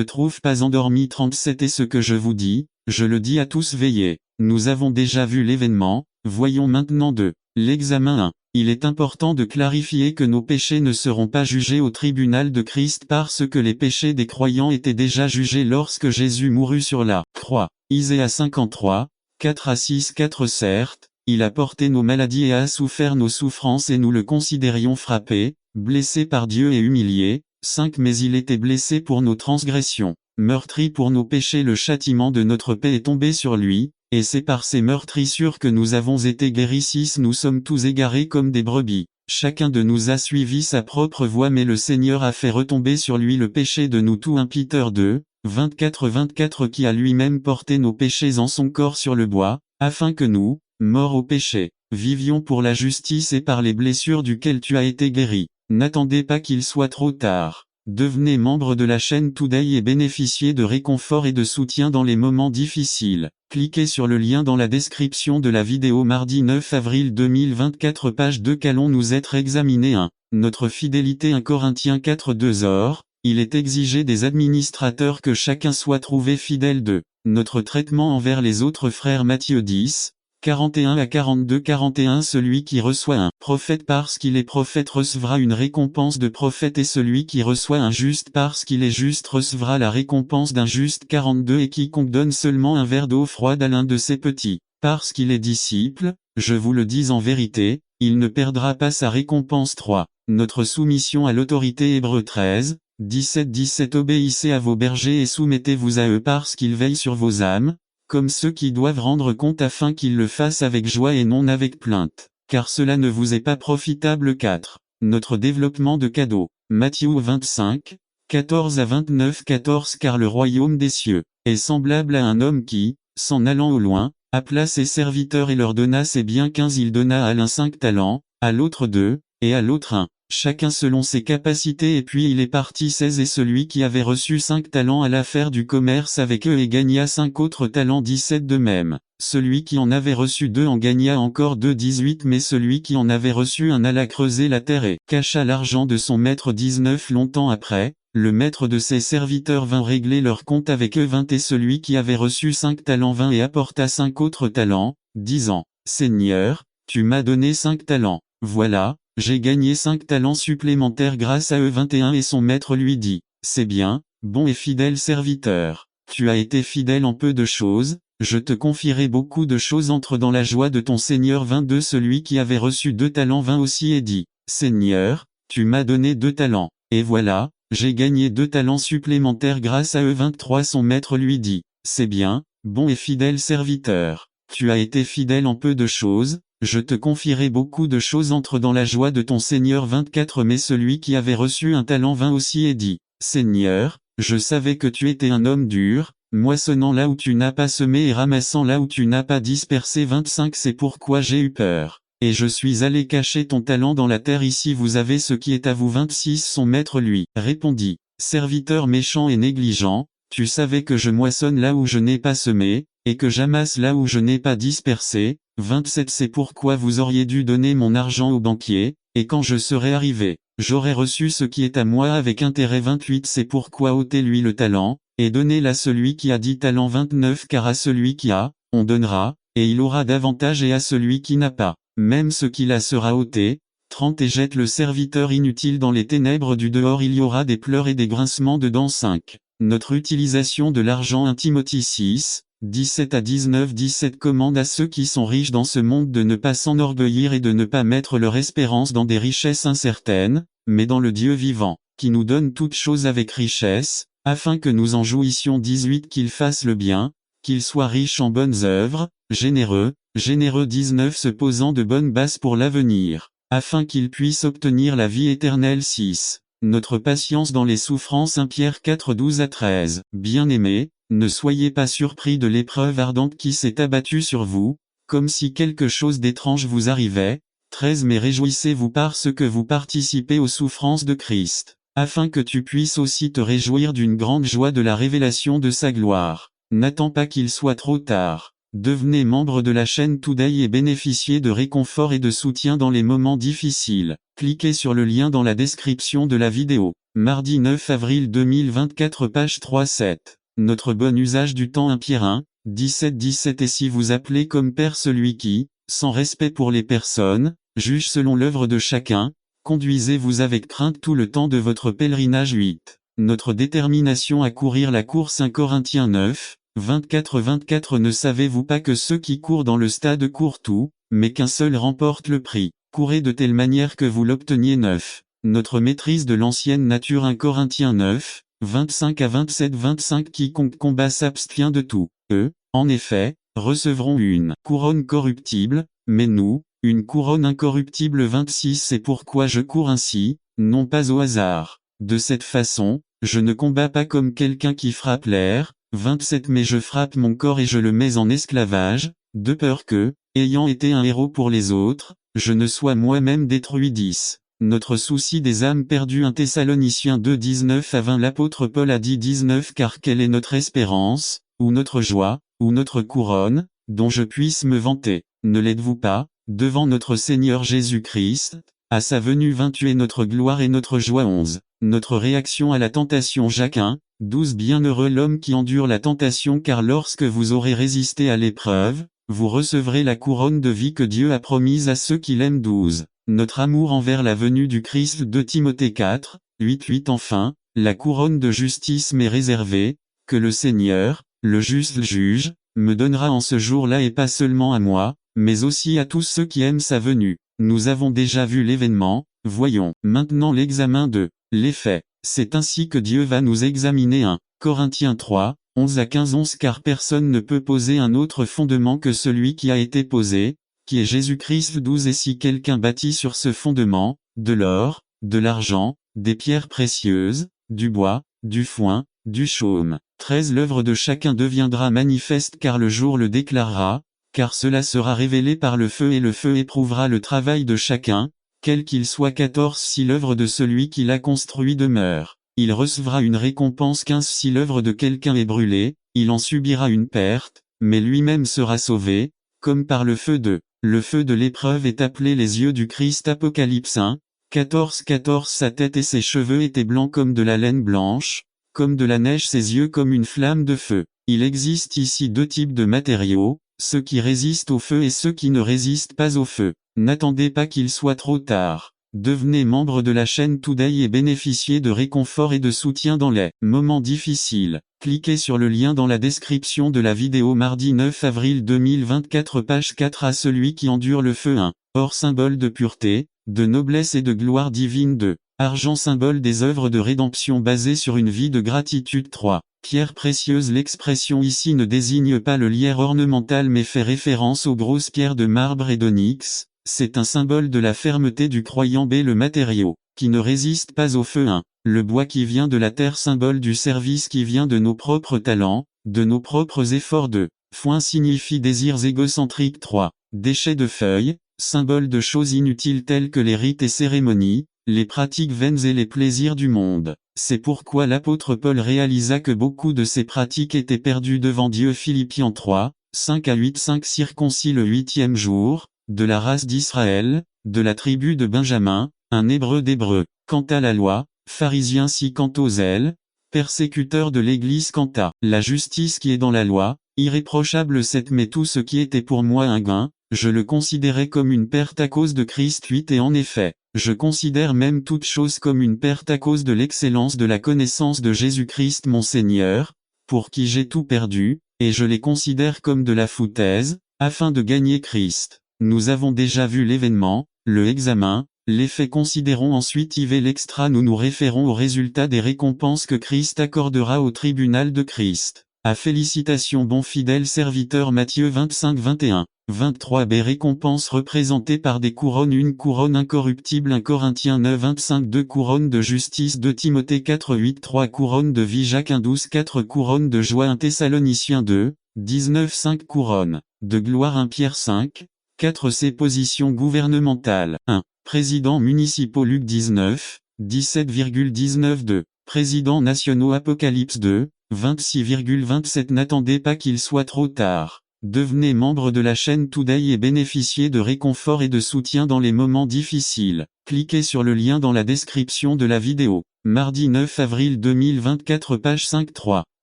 trouve pas endormi 37 Et ce que je vous dis, je le dis à tous veillez. Nous avons déjà vu l'événement, voyons maintenant l'examen 1. Il est important de clarifier que nos péchés ne seront pas jugés au tribunal de Christ parce que les péchés des croyants étaient déjà jugés lorsque Jésus mourut sur la croix. Isaïe 53, 4 à 6 4 Certes, il a porté nos maladies et a souffert nos souffrances et nous le considérions frappé, blessé par Dieu et humilié. 5 Mais il était blessé pour nos transgressions, meurtri pour nos péchés le châtiment de notre paix est tombé sur lui, et c'est par ces meurtrissures que nous avons été guéris 6 Nous sommes tous égarés comme des brebis, chacun de nous a suivi sa propre voie mais le Seigneur a fait retomber sur lui le péché de nous tous 1 Peter 2, 24 qui a lui-même porté nos péchés en son corps sur le bois, afin que nous, morts au péché, vivions pour la justice et par les blessures duquel tu as été guéri. N'attendez pas qu'il soit trop tard. Devenez membre de la chaîne Today et bénéficiez de réconfort et de soutien dans les moments difficiles. Cliquez sur le lien dans la description de la vidéo mardi 9 avril 2024 page 2 Qu'allons-nous être examinés 1. Notre fidélité 1 Corinthiens 4 2 Or, il est exigé des administrateurs que chacun soit trouvé fidèle 2. Notre traitement envers les autres frères Matthieu 10, 41 à 42 41 Celui qui reçoit un prophète parce qu'il est prophète recevra une récompense de prophète et celui qui reçoit un juste parce qu'il est juste recevra la récompense d'un juste 42 Et quiconque donne seulement un verre d'eau froide à l'un de ses petits, parce qu'il est disciple, je vous le dis en vérité, il ne perdra pas sa récompense 3. Notre soumission à l'autorité Hébreux 13, 17 Obéissez à vos bergers et soumettez-vous à eux parce qu'ils veillent sur vos âmes, comme ceux qui doivent rendre compte afin qu'ils le fassent avec joie et non avec plainte, car cela ne vous est pas profitable 4. Notre développement de cadeaux. Matthieu 25, 14 à 29 14 Car le royaume des cieux est semblable à un homme qui, s'en allant au loin, appela ses serviteurs et leur donna ses biens 15 Il donna à l'un 5 talents, à l'autre 2, et à l'autre 1, chacun selon ses capacités et puis il est parti 16 et celui qui avait reçu 5 talents alla faire du commerce avec eux et gagna 5 autres talents 17 de même. Celui qui en avait reçu 2 en gagna encore 2 18 mais celui qui en avait reçu un alla creuser la terre et cacha l'argent de son maître 19 longtemps après. Le maître de ses serviteurs vint régler leur compte avec eux 20 et celui qui avait reçu 5 talents vint et apporta 5 autres talents, disant, Seigneur, tu m'as donné 5 talents, voilà, j'ai gagné 5 talents supplémentaires grâce à eux 21 et son maître lui dit, c'est bien, bon et fidèle serviteur, tu as été fidèle en peu de choses, je te confierai beaucoup de choses entre dans la joie de ton Seigneur 22 celui qui avait reçu 2 talents vint aussi et dit, Seigneur, tu m'as donné 2 talents, et voilà, j'ai gagné 2 talents supplémentaires grâce à eux 23 son maître lui dit, c'est bien, bon et fidèle serviteur, tu as été fidèle en peu de choses, je te confierai beaucoup de choses entre dans la joie de ton Seigneur 24 mais celui qui avait reçu un talent vint aussi et dit, Seigneur, je savais que tu étais un homme dur, moissonnant là où tu n'as pas semé et ramassant là où tu n'as pas dispersé 25 c'est pourquoi j'ai eu peur. Et je suis allé cacher ton talent dans la terre ici vous avez ce qui est à vous 26 son maître lui répondit, serviteur méchant et négligent, tu savais que je moissonne là où je n'ai pas semé, et que j'amasse là où je n'ai pas dispersé, 27 c'est pourquoi vous auriez dû donner mon argent au banquier, et quand je serai arrivé, j'aurai reçu ce qui est à moi avec intérêt 28 c'est pourquoi ôtez-lui le talent, et donnez-le à celui qui a 10 talents 29 car à celui qui a, on donnera, et il aura davantage et à celui qui n'a pas. Même ce qui la sera ôté, 30 et jette le serviteur inutile dans les ténèbres du dehors il y aura des pleurs et des grincements de dents 5. Notre utilisation de l'argent 1 Timothée 6, 17 à 19 17 commande à ceux qui sont riches dans ce monde de ne pas s'enorgueillir et de ne pas mettre leur espérance dans des richesses incertaines, mais dans le Dieu vivant, qui nous donne toutes choses avec richesse, afin que nous en jouissions 18 qu'il fasse le bien, qu'il soit riche en bonnes œuvres, généreux 19 se posant de bonnes bases pour l'avenir, afin qu'il puisse obtenir la vie éternelle 6. Notre patience dans les souffrances 1 Pierre 4 12 à 13. Bien-aimés, ne soyez pas surpris de l'épreuve ardente qui s'est abattue sur vous, comme si quelque chose d'étrange vous arrivait. 13 Mais réjouissez-vous parce que vous participez aux souffrances de Christ, afin que tu puisses aussi te réjouir d'une grande joie de la révélation de sa gloire. N'attends pas qu'il soit trop tard. Devenez membre de la chaîne Today et bénéficiez de réconfort et de soutien dans les moments difficiles. Cliquez sur le lien dans la description de la vidéo. Mardi 9 avril 2024 page 3-7. Notre bon usage du temps 1 Pierre 1, 17 Et si vous appelez comme Père celui qui, sans respect pour les personnes, juge selon l'œuvre de chacun, conduisez-vous avec crainte tout le temps de votre pèlerinage 8. Notre détermination à courir la course 1 Corinthiens 9, 24 Ne savez-vous pas que ceux qui courent dans le stade courent tout, mais qu'un seul remporte le prix. Courez de telle manière que vous l'obteniez 9. Notre maîtrise de l'ancienne nature 1 Corinthiens 9, 25 à 27 Quiconque combat s'abstient de tout. Eux, en effet, recevront une couronne corruptible, mais nous, une couronne incorruptible 26 C'est pourquoi je cours ainsi, non pas au hasard. De cette façon, je ne combats pas comme quelqu'un qui frappe l'air, 27 Mais je frappe mon corps et je le mets en esclavage, de peur que, ayant été un héros pour les autres, je ne sois moi-même détruit 10. Notre souci des âmes perdues 1 Thessaloniciens 2 19 à 20 L'apôtre Paul a dit 19 Car quelle est notre espérance, ou notre joie, ou notre couronne, dont je puisse me vanter, ne l'êtes-vous pas, devant notre Seigneur Jésus-Christ, à sa venue 28 notre gloire et notre joie 11. Notre réaction à la tentation Jacques 1, 12 Bienheureux l'homme qui endure la tentation car lorsque vous aurez résisté à l'épreuve, vous recevrez la couronne de vie que Dieu a promise à ceux qui l'aiment 12. Notre amour envers la venue du Christ 2 Timothée 4, 8 Enfin, la couronne de justice m'est réservée, que le Seigneur, le juste juge, me donnera en ce jour-là et pas seulement à moi, mais aussi à tous ceux qui aiment sa venue. Nous avons déjà vu l'événement, voyons maintenant l'examen de les faits. C'est ainsi que Dieu va nous examiner 1 Corinthiens 3, 11 à 15 Car personne ne peut poser un autre fondement que celui qui a été posé, qui est Jésus-Christ 12 Et si quelqu'un bâtit sur ce fondement, de l'or, de l'argent, des pierres précieuses, du bois, du foin, du chaume, 13 L'œuvre de chacun deviendra manifeste car le jour le déclarera, car cela sera révélé par le feu et le feu éprouvera le travail de chacun, quel qu'il soit. 14 Si l'œuvre de celui qui l'a construit demeure, il recevra une récompense. 15 Si l'œuvre de quelqu'un est brûlée, il en subira une perte, mais lui-même sera sauvé, comme par le feu de l'épreuve est appelé les yeux du Christ. Apocalypse 1, 14 Sa tête et ses cheveux étaient blancs comme de la laine blanche, comme de la neige, ses yeux comme une flamme de feu. Il existe ici deux types de matériaux, ceux qui résistent au feu et ceux qui ne résistent pas au feu. N'attendez pas qu'il soit trop tard. Devenez membre de la chaîne Today et bénéficiez de réconfort et de soutien dans les moments difficiles. Cliquez sur le lien dans la description de la vidéo. Mardi 9 avril 2024 page 4 À celui qui endure le feu 1. Or symbole de pureté, de noblesse et de gloire divine 2. Argent symbole des œuvres de rédemption basées sur une vie de gratitude 3. Pierre précieuse L'expression ici ne désigne pas le lierre ornemental mais fait référence aux grosses pierres de marbre et d'onyx. C'est un symbole de la fermeté du croyant. B. Le matériau, qui ne résiste pas au feu 1. Le bois qui vient de la terre symbole du service qui vient de nos propres talents, de nos propres efforts 2. Foin signifie désirs égocentriques 3. Déchets de feuilles, symbole de choses inutiles telles que les rites et cérémonies, les pratiques vaines et les plaisirs du monde. C'est pourquoi l'apôtre Paul réalisa que beaucoup de ces pratiques étaient perdues devant Dieu. Philippiens 3, 5-8 5 Circoncis le 8e jour, de la race d'Israël, de la tribu de Benjamin, un Hébreu d'Hébreux. Quant à la loi, pharisien. Si quant au zèle, persécuteur de l'Église. Quant à la justice qui est dans la loi, irréprochable 7 Mais tout ce qui était pour moi un gain, je le considérais comme une perte à cause de Christ. 8 Et en effet, je considère même toute chose comme une perte à cause de l'excellence de la connaissance de Jésus-Christ mon Seigneur, pour qui j'ai tout perdu, et je les considère comme de la foutaise, afin de gagner Christ. Nous avons déjà vu l'événement, le examen, les faits. Considérons ensuite IV l'extra. Nous nous référons au résultat des récompenses que Christ accordera au tribunal de Christ. À félicitations bon fidèle serviteur. Matthieu 25-21. 23 B. Récompense représentée par des couronnes. Une couronne incorruptible. 1 Corinthiens 9-25 2 couronnes de justice. 2 Timothée 4-8 3 couronnes de vie. Jacques 1-12 4 couronnes de joie. 1 Thessaloniciens 2-19 5 couronnes de gloire. 1 Pierre 5, 4 Ces positions gouvernementales. 1. Présidents municipaux. Luc 19, 17,19 2. Présidents nationaux. Apocalypse 2, 26,27 N'attendez pas qu'il soit trop tard. Devenez membre de la chaîne Today et bénéficiez de réconfort et de soutien dans les moments difficiles. Cliquez sur le lien dans la description de la vidéo. Mardi 9 avril 2024 page 5-3.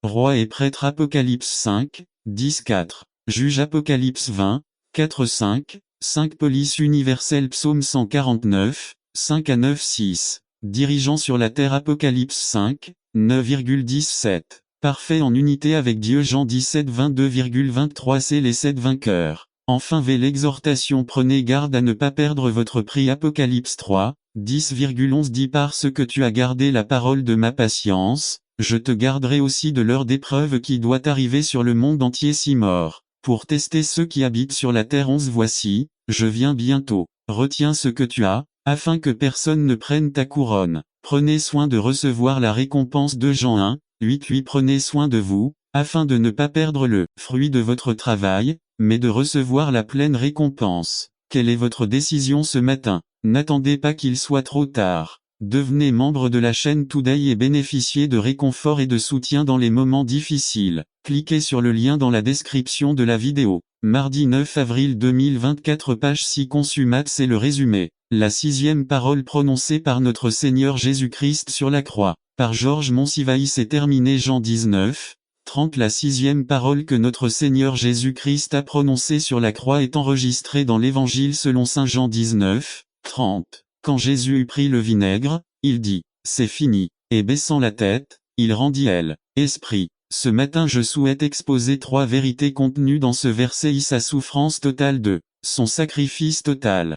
Roi et prêtre. Apocalypse 5, 10-4. Juge. Apocalypse 20, 4-5, 5 Police universelle. Psaume 149, 5-9 6. Dirigeant sur la terre. Apocalypse 5, 9,17. Parfait en unité avec Dieu. Jean 17 22,23 C'est les 7 vainqueurs. Enfin V. L'exhortation. Prenez garde à ne pas perdre votre prix. Apocalypse 3, 10,11 Dis parce que tu as gardé la parole de ma patience, je te garderai aussi de l'heure d'épreuve qui doit arriver sur le monde entier. 6 morts. Pour tester ceux qui habitent sur la terre. 11 Voici, je viens bientôt. Retiens ce que tu as, afin que personne ne prenne ta couronne. Prenez soin de recevoir la récompense. 2 Jean 1, 8 Prenez soin de vous, afin de ne pas perdre le fruit de votre travail, mais de recevoir la pleine récompense. Quelle est votre décision ce matin? N'attendez pas qu'il soit trop tard. Devenez membre de la chaîne Today et bénéficiez de réconfort et de soutien dans les moments difficiles. Cliquez sur le lien dans la description de la vidéo. Mardi 9 avril 2024 page 6 Consummate. C'est le résumé. La 6e parole prononcée par notre Seigneur Jésus-Christ sur la croix, par Georges Monsivaïs est terminée. Jean 19, 30 La 6e parole que notre Seigneur Jésus-Christ a prononcée sur la croix est enregistrée dans l'Évangile selon saint Jean 19, 30. Quand Jésus eut pris le vinaigre, il dit, « C'est fini », et baissant la tête, il rendit l'esprit. Ce matin je souhaite exposer 3 vérités contenues dans ce verset. Sa souffrance totale 2. Son sacrifice total.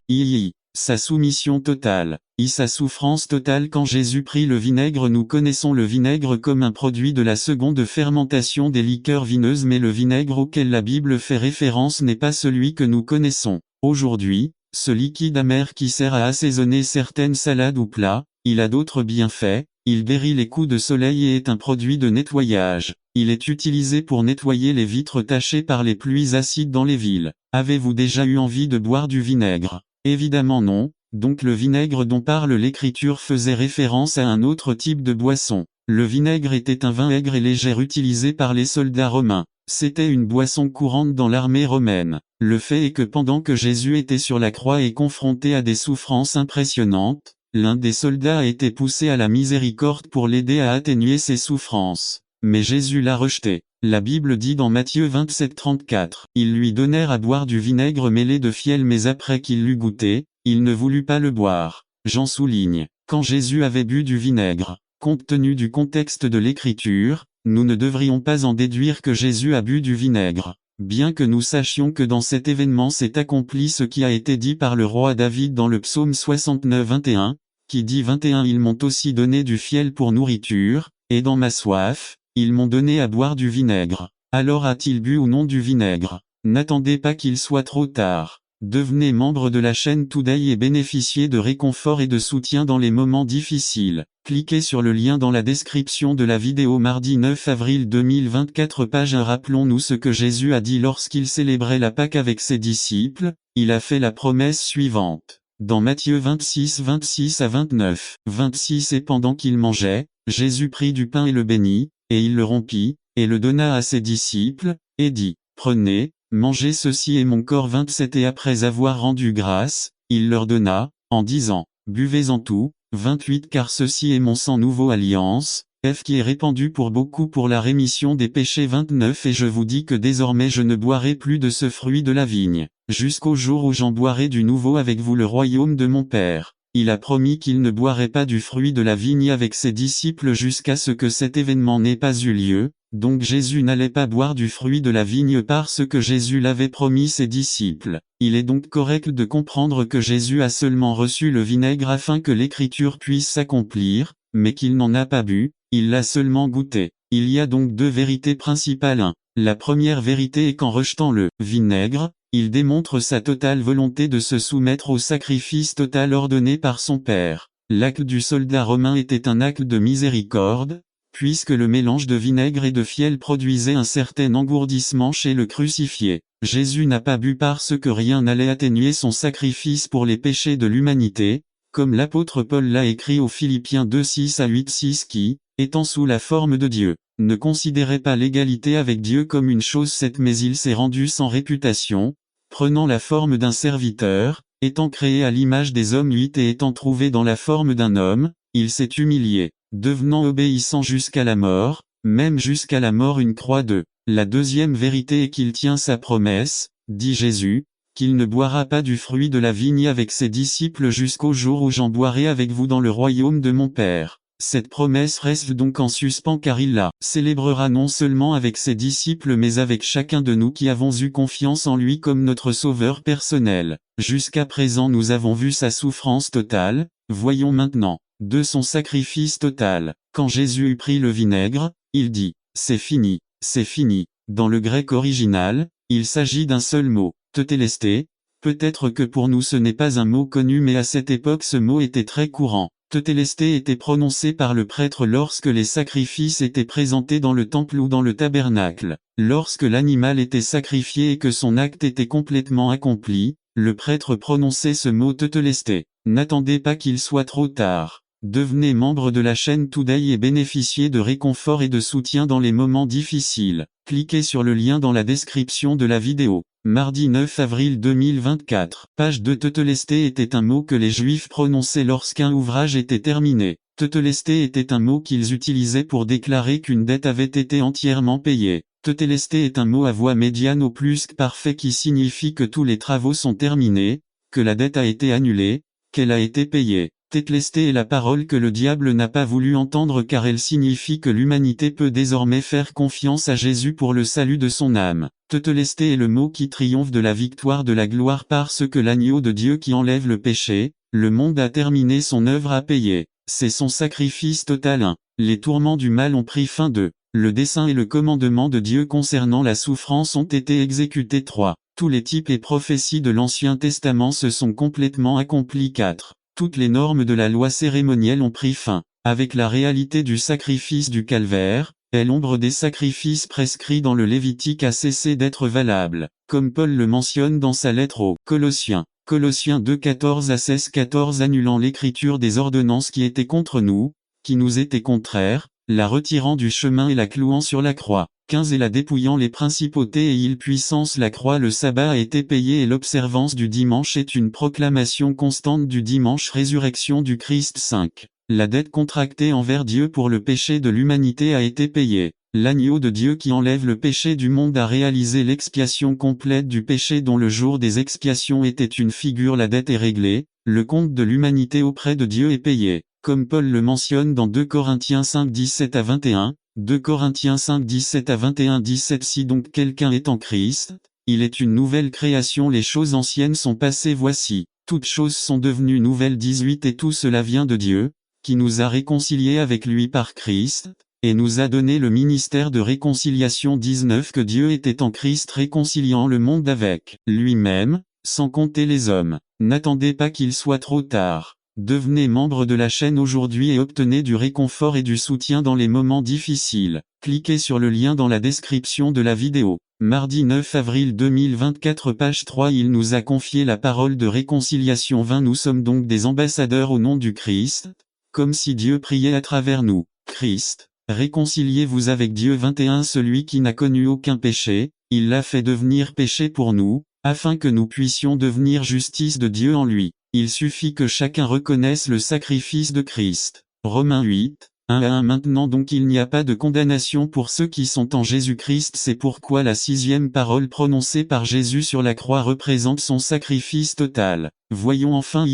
Sa soumission totale. Sa souffrance totale. Quand Jésus prit le vinaigre. Nous connaissons le vinaigre comme un produit de la seconde fermentation des liqueurs vineuses, mais le vinaigre auquel la Bible fait référence n'est pas celui que nous connaissons aujourd'hui. Ce liquide amer qui sert à assaisonner certaines salades ou plats, il a d'autres bienfaits. Il guérit les coups de soleil et est un produit de nettoyage. Il est utilisé pour nettoyer les vitres tachées par les pluies acides dans les villes. Avez-vous déjà eu envie de boire du vinaigre? Évidemment non, Donc le vinaigre dont parle l'Écriture faisait référence à un autre type de boisson. Le vinaigre était un vin aigre et léger utilisé par les soldats romains. C'était une boisson courante dans l'armée romaine. Le fait est que pendant que Jésus était sur la croix et confronté à des souffrances impressionnantes, l'un des soldats a été poussé à la miséricorde pour l'aider à atténuer ses souffrances. Mais Jésus l'a rejeté. La Bible dit dans Matthieu 27:34, « Ils lui donnèrent à boire du vinaigre mêlé de fiel mais après qu'il l'eut goûté, il ne voulut pas le boire. » Jean souligne, quand Jésus avait bu du vinaigre. Compte tenu du contexte de l'Écriture, nous ne devrions pas en déduire que Jésus a bu du vinaigre. Bien que nous sachions que dans cet événement s'est accompli ce qui a été dit par le roi David dans le psaume 69:21, qui dit 21 « Ils m'ont aussi donné du fiel pour nourriture, et dans ma soif, ils m'ont donné à boire du vinaigre. » Alors a-t-il bu ou non du vinaigre? N'attendez pas qu'il soit trop tard. Devenez membre de la chaîne Today et bénéficiez de réconfort et de soutien dans les moments difficiles. Cliquez sur le lien dans la description de la vidéo mardi 9 avril 2024 page 1. Rappelons-nous ce que Jésus a dit lorsqu'il célébrait la Pâque avec ses disciples, il a fait la promesse suivante. Dans Matthieu 26, 26 à 29, 26 Et pendant qu'il mangeait, Jésus prit du pain et le bénit, et il le rompit, et le donna à ses disciples, et dit, « Prenez, mangez ceci est mon corps. » 27 Et après avoir rendu grâce, il leur donna, en disant, « Buvez-en tout. » 28 Car ceci est mon sang nouveau alliance, qui est répandu pour beaucoup pour la rémission des péchés. 29 Et je vous dis que désormais je ne boirai plus de ce fruit de la vigne, jusqu'au jour où j'en boirai du nouveau avec vous le royaume de mon Père. Il a promis qu'il ne boirait pas du fruit de la vigne avec ses disciples jusqu'à ce que cet événement n'ait pas eu lieu, donc Jésus n'allait pas boire du fruit de la vigne parce que Jésus l'avait promis ses disciples. Il est donc correct de comprendre que Jésus a seulement reçu le vinaigre afin que l'Écriture puisse s'accomplir, mais qu'il n'en a pas bu, il l'a seulement goûté. Il y a donc deux vérités principales. 1. La première vérité est qu'en rejetant le vinaigre, il démontre sa totale volonté de se soumettre au sacrifice total ordonné par son Père. L'acte du soldat romain était un acte de miséricorde, puisque le mélange de vinaigre et de fiel produisait un certain engourdissement chez le crucifié. Jésus n'a pas bu parce que rien n'allait atténuer son sacrifice pour les péchés de l'humanité, comme l'apôtre Paul l'a écrit aux Philippiens 2, 6 à 8, 6 qui, étant sous la forme de Dieu, ne considérait pas l'égalité avec Dieu comme une chose faite mais il s'est rendu sans réputation, prenant la forme d'un serviteur, étant créé à l'image des hommes 8 et étant trouvé dans la forme d'un homme, il s'est humilié, devenant obéissant jusqu'à la mort, même jusqu'à la mort une croix. 2. La deuxième vérité est qu'il tient sa promesse, dit Jésus, qu'il ne boira pas du fruit de la vigne avec ses disciples jusqu'au jour où j'en boirai avec vous dans le royaume de mon Père. Cette promesse reste donc en suspens car il la célébrera non seulement avec ses disciples mais avec chacun de nous qui avons eu confiance en lui comme notre sauveur personnel. Jusqu'à présent nous avons vu sa souffrance totale, voyons maintenant, de son sacrifice total. Quand Jésus eut pris le vinaigre, il dit, « C'est fini, c'est fini ». Dans le grec original, il s'agit d'un seul mot, tetelesté. Peut-être que pour nous ce n'est pas un mot connu mais à cette époque ce mot était très courant. Tetelesté était prononcé par le prêtre lorsque les sacrifices étaient présentés dans le temple ou dans le tabernacle. Lorsque l'animal était sacrifié et que son acte était complètement accompli, le prêtre prononçait ce mot tetelesté. N'attendez pas qu'il soit trop tard. Devenez membre de la chaîne Today et bénéficiez de réconfort et de soutien dans les moments difficiles. Cliquez sur le lien dans la description de la vidéo. Mardi 9 avril 2024. Page 2. Tetelesté était un mot que les Juifs prononçaient lorsqu'un ouvrage était terminé. Tetelesté était un mot qu'ils utilisaient pour déclarer qu'une dette avait été entièrement payée. Tetelesté est un mot à voix médiane au plusquamparfait qui signifie que tous les travaux sont terminés, que la dette a été annulée, qu'elle a été payée. Tételesté est la parole que le diable n'a pas voulu entendre car elle signifie que l'humanité peut désormais faire confiance à Jésus pour le salut de son âme. Tetelesté est le mot qui triomphe de la victoire de la gloire parce que l'agneau de Dieu qui enlève le péché, le monde a terminé son œuvre à payer. C'est son sacrifice total. 1. Les tourments du mal ont pris fin. 2. Le dessein et le commandement de Dieu concernant la souffrance ont été exécutés. 3. Tous les types et prophéties de l'Ancien Testament se sont complètement accomplis. 4. Toutes les normes de la loi cérémonielle ont pris fin. Avec la réalité du sacrifice du calvaire, et l'ombre des sacrifices prescrits dans le Lévitique a cessé d'être valable, comme Paul le mentionne dans sa lettre aux Colossiens. Colossiens 2 14 à 16 14 annulant l'écriture des ordonnances qui étaient contre nous, qui nous étaient contraires, la retirant du chemin et la clouant sur la croix. 15 et la dépouillant les principautés et îles puissances. La croix. Le sabbat a été payé et l'observance du dimanche est une proclamation constante du dimanche. Résurrection du Christ. 5. La dette contractée envers Dieu pour le péché de l'humanité a été payée. L'agneau de Dieu qui enlève le péché du monde a réalisé l'expiation complète du péché dont le jour des expiations était une figure. La dette est réglée, le compte de l'humanité auprès de Dieu est payé. Comme Paul le mentionne dans 2 Corinthiens 5 17 à 21, 2 Corinthiens 5 17 à 21 17 Si donc quelqu'un est en Christ, il est une nouvelle création. Les choses anciennes sont passées, voici, toutes choses sont devenues nouvelles. 18 Et tout cela vient de Dieu, qui nous a réconciliés avec lui par Christ, et nous a donné le ministère de réconciliation. 19 Que Dieu était en Christ réconciliant le monde avec lui-même, sans compter les hommes. N'attendez pas qu'il soit trop tard. Devenez membre de la chaîne aujourd'hui et obtenez du réconfort et du soutien dans les moments difficiles. Cliquez sur le lien dans la description de la vidéo. Mardi 9 avril 2024 page 3 Il nous a confié la parole de réconciliation. 20 Nous sommes donc des ambassadeurs au nom du Christ, comme si Dieu priait à travers nous. Christ, réconciliez-vous avec Dieu. 21 Celui qui n'a connu aucun péché, il l'a fait devenir péché pour nous, afin que nous puissions devenir justice de Dieu en lui. Il suffit que chacun reconnaisse le sacrifice de Christ. Romains 8, 1 à 1 Maintenant donc il n'y a pas de condamnation pour ceux qui sont en Jésus-Christ. C'est pourquoi la 6e parole prononcée par Jésus sur la croix représente son sacrifice total. Voyons enfin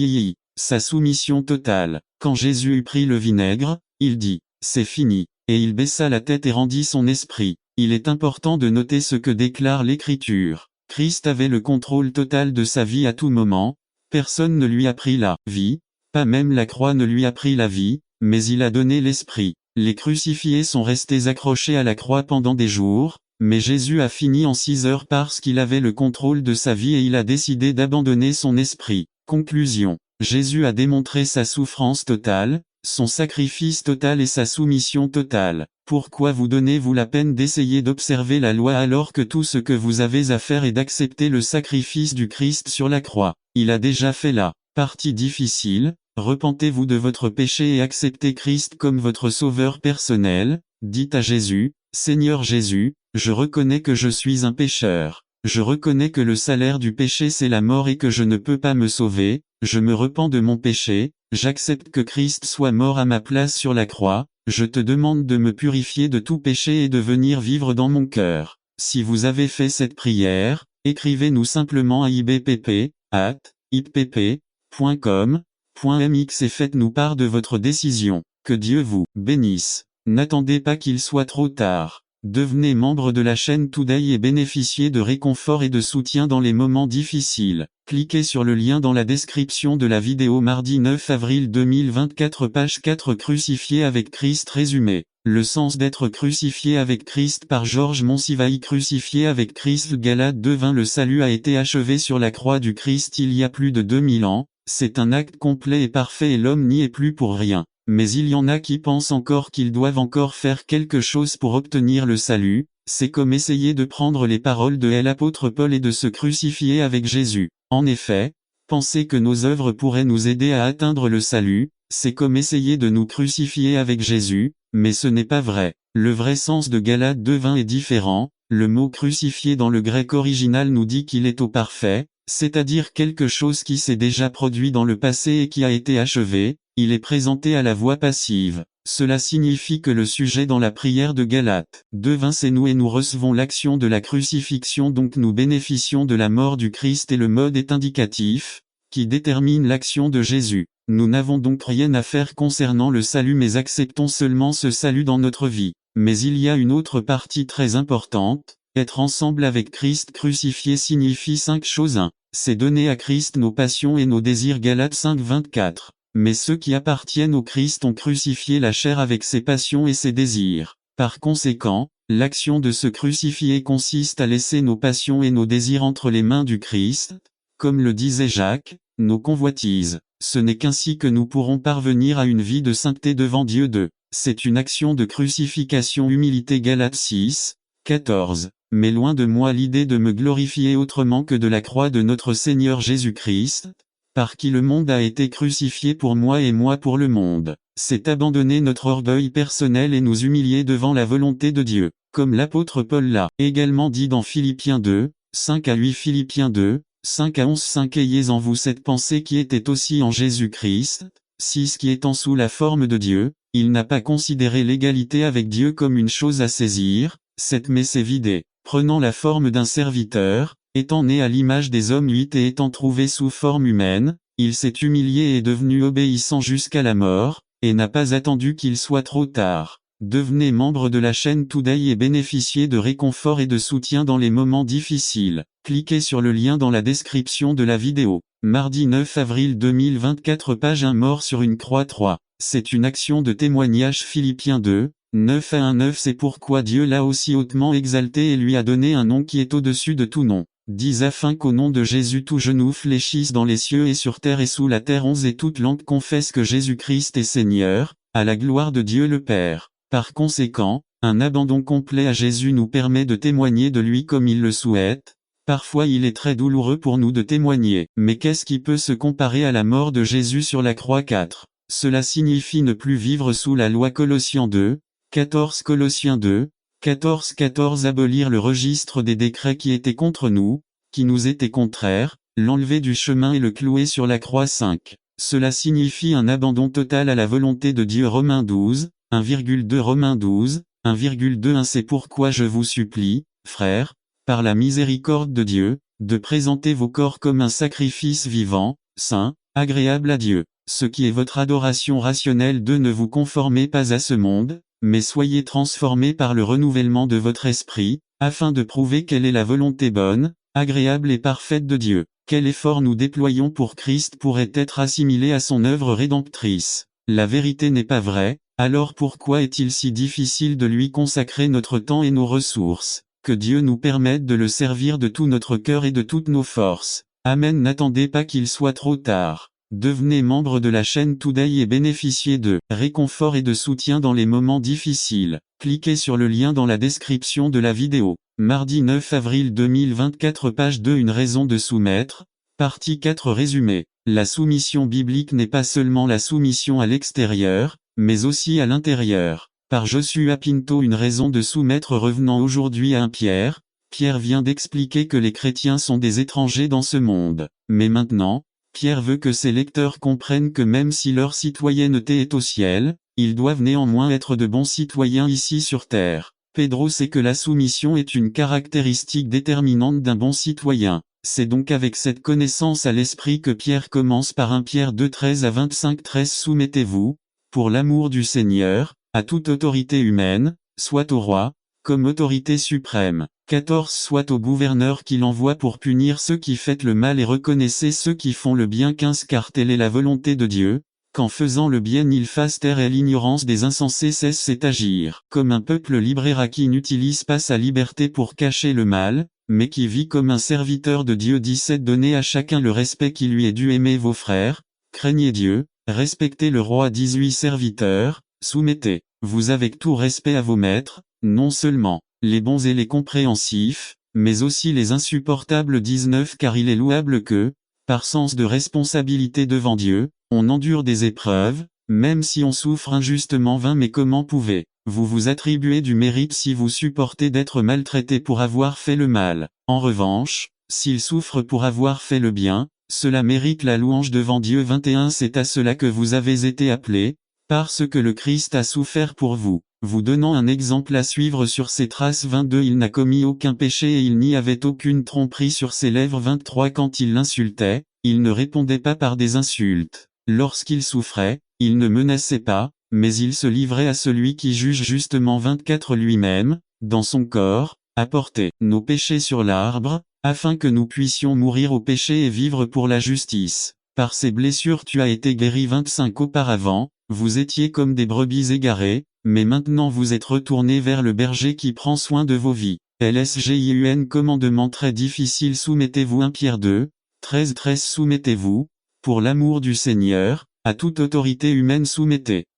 sa soumission totale. Quand Jésus eut pris le vinaigre, il dit, « C'est fini », et il baissa la tête et rendit son esprit. Il est important de noter ce que déclare l'Écriture. Christ avait le contrôle total de sa vie à tout moment. Personne ne lui a pris la vie, pas même la croix ne lui a pris la vie, mais il a donné l'esprit. Les crucifiés sont restés accrochés à la croix pendant des jours, mais Jésus a fini en 6 heures parce qu'il avait le contrôle de sa vie et il a décidé d'abandonner son esprit. Conclusion. Jésus a démontré sa souffrance totale, son sacrifice total et sa soumission totale. Pourquoi vous donnez-vous la peine d'essayer d'observer la loi alors que tout ce que vous avez à faire est d'accepter le sacrifice du Christ sur la croix? Il a déjà fait la partie difficile. Repentez-vous de votre péché et acceptez Christ comme votre sauveur personnel. Dites à Jésus, « Seigneur Jésus, je reconnais que je suis un pécheur. Je reconnais que le salaire du péché c'est la mort et que je ne peux pas me sauver. Je me repens de mon péché. J'accepte que Christ soit mort à ma place sur la croix. Je te demande de me purifier de tout péché et de venir vivre dans mon cœur. » Si vous avez fait cette prière, écrivez-nous simplement à ibpp@ipp.com.mx et faites-nous part de votre décision. Que Dieu vous bénisse. N'attendez pas qu'il soit trop tard. Devenez membre de la chaîne Today et bénéficiez de réconfort et de soutien dans les moments difficiles. Cliquez sur le lien dans la description de la vidéo. Mardi 9 avril 2024 page 4 Crucifié avec Christ résumé. Le sens d'être crucifié avec Christ par Georges Monsivaï. Crucifié avec Christ. Galates 2:20 Le salut a été achevé sur la croix du Christ il y a plus de 2000 ans. C'est un acte complet et parfait et l'homme n'y est plus pour rien. Mais il y en a qui pensent encore qu'ils doivent encore faire quelque chose pour obtenir le salut. C'est comme essayer de prendre les paroles de l'apôtre Paul et de se crucifier avec Jésus. En effet, penser que nos œuvres pourraient nous aider à atteindre le salut, c'est comme essayer de nous crucifier avec Jésus, mais ce n'est pas vrai. Le vrai sens de Galates 2:20 est différent. Le mot crucifié dans le grec original nous dit qu'il est au parfait, c'est-à-dire quelque chose qui s'est déjà produit dans le passé et qui a été achevé. Il est présenté à la voix passive. Cela signifie que le sujet dans la prière de Galates 2:20 c'est nous et nous recevons l'action de la crucifixion donc nous bénéficions de la mort du Christ et le mode est indicatif, qui détermine l'action de Jésus. Nous n'avons donc rien à faire concernant le salut mais acceptons seulement ce salut dans notre vie. Mais il y a une autre partie très importante, être ensemble avec Christ crucifié signifie 5 choses. 1. C'est donner à Christ nos passions et nos désirs. Galates 5:24. Mais ceux qui appartiennent au Christ ont crucifié la chair avec ses passions et ses désirs. Par conséquent, l'action de se crucifier consiste à laisser nos passions et nos désirs entre les mains du Christ, comme le disait Jacques, nos convoitises. Ce n'est qu'ainsi que nous pourrons parvenir à une vie de sainteté devant Dieu. C'est une action de crucifixion humilité. Galates 6, 14. mais loin de moi l'idée de me glorifier autrement que de la croix de notre Seigneur Jésus-Christ, par qui le monde a été crucifié pour moi et moi pour le monde. C'est abandonner notre orgueil personnel et nous humilier devant la volonté de Dieu, comme l'apôtre Paul l'a également dit dans Philippiens 2, 5 à 8 Philippiens 2, 5 à 11 5 Ayez en vous cette pensée qui était aussi en Jésus-Christ, 6 qui étant sous la forme de Dieu, il n'a pas considéré l'égalité avec Dieu comme une chose à saisir, 7 mais s'est vidé, prenant la forme d'un serviteur, étant né à l'image des hommes 8 et étant trouvé sous forme humaine, il s'est humilié et est devenu obéissant jusqu'à la mort, et n'a pas attendu qu'il soit trop tard. Devenez membre de la chaîne Today et bénéficiez de réconfort et de soutien dans les moments difficiles. Cliquez sur le lien dans la description de la vidéo. Mardi 9 avril 2024 page 1 Mort sur une croix 3. C'est une action de témoignage Philippiens 2, 9 à 1 9 C'est pourquoi Dieu l'a aussi hautement exalté et lui a donné un nom qui est au-dessus de tout nom. 10 Afin qu'au nom de Jésus tout genou fléchisse dans les cieux et sur terre et sous la terre 11 Et toute langue confesse que Jésus-Christ est Seigneur, à la gloire de Dieu le Père. Par conséquent, un abandon complet à Jésus nous permet de témoigner de lui comme il le souhaite. Parfois il est très douloureux pour nous de témoigner. Mais qu'est-ce qui peut se comparer à la mort de Jésus sur la croix 4 Cela signifie ne plus vivre sous la loi Colossiens 2, 14 Colossiens 2, 14 Abolir le registre des décrets qui étaient contre nous, qui nous étaient contraires, l'enlever du chemin et le clouer sur la croix 5. Cela signifie un abandon total à la volonté de Dieu Romains 12, 1,2 Romains 12, 1,2 C'est pourquoi je vous supplie, frères, par la miséricorde de Dieu, de présenter vos corps comme un sacrifice vivant, saint, agréable à Dieu, ce qui est votre adoration rationnelle. Ne vous conformez pas à ce monde, mais soyez transformés par le renouvellement de votre esprit, afin de prouver quelle est la volonté bonne, agréable et parfaite de Dieu. Quel effort nous déployons pour Christ pourrait être assimilé à son œuvre rédemptrice. La vérité n'est pas vraie, alors pourquoi est-il si difficile de lui consacrer notre temps et nos ressources? Que Dieu nous permette de le servir de tout notre cœur et de toutes nos forces. Amen. N'attendez pas qu'il soit trop tard. Devenez membre de la chaîne Today et bénéficiez de réconfort et de soutien dans les moments difficiles. Cliquez sur le lien dans la description de la vidéo. Mardi 9 avril 2024 page 2 Une raison de soumettre. Partie 4 Résumé. La soumission biblique n'est pas seulement la soumission à l'extérieur, mais aussi à l'intérieur. Par Joshua Pinto Une raison de soumettre revenant aujourd'hui à 1 Pierre. Pierre vient d'expliquer que les chrétiens sont des étrangers dans ce monde. Mais maintenant, Pierre veut que ses lecteurs comprennent que même si leur citoyenneté est au ciel, ils doivent néanmoins être de bons citoyens ici sur terre. Pedro sait que la soumission est une caractéristique déterminante d'un bon citoyen. C'est donc avec cette connaissance à l'esprit que Pierre commence par 1 Pierre 2 13 à 25 13 Soumettez-vous, pour l'amour du Seigneur, à toute autorité humaine, soit au roi, comme autorité suprême. 14 Soit au gouverneur qui l'envoie pour punir ceux qui font le mal et reconnaissez ceux qui font le bien. 15 Car telle est la volonté de Dieu, qu'en faisant le bien il fasse taire et l'ignorance des insensés. 16 C'est agir comme un peuple libéra qui n'utilise pas sa liberté pour cacher le mal, mais qui vit comme un serviteur de Dieu. 17 Donnez à chacun le respect qui lui est dû. Aimez vos frères, craignez Dieu, respectez le roi. 18 Serviteurs, soumettez-vous avec tout respect à vos maîtres, non seulement les bons et les compréhensifs, mais aussi les insupportables. 19 Car il est louable que, par sens de responsabilité devant Dieu, on endure des épreuves, même si on souffre injustement. 20 Mais comment pouvez-vous vous attribuer du mérite si vous supportez d'être maltraité pour avoir fait le mal? En revanche, s'il souffre pour avoir fait le bien, cela mérite la louange devant Dieu. 21 C'est à cela que vous avez été appelés, parce que le Christ a souffert pour vous, vous donnant un exemple à suivre sur ses traces. 22 Il n'a commis aucun péché et il n'y avait aucune tromperie sur ses lèvres. 23 Quand il l'insultait, il ne répondait pas par des insultes. Lorsqu'il souffrait, il ne menaçait pas, mais il se livrait à celui qui juge justement. 24 Lui-même, dans son corps, a porté nos péchés sur l'arbre, afin que nous puissions mourir au péché et vivre pour la justice. Par ses blessures tu as été guéri. 25 Auparavant, vous étiez comme des brebis égarées, mais maintenant vous êtes retournés vers le berger qui prend soin de vos vies. LSGIUN Commandement très difficile. Soumettez-vous. 1 Pierre 2, 13 Soumettez-vous, pour l'amour du Seigneur, à toute autorité humaine.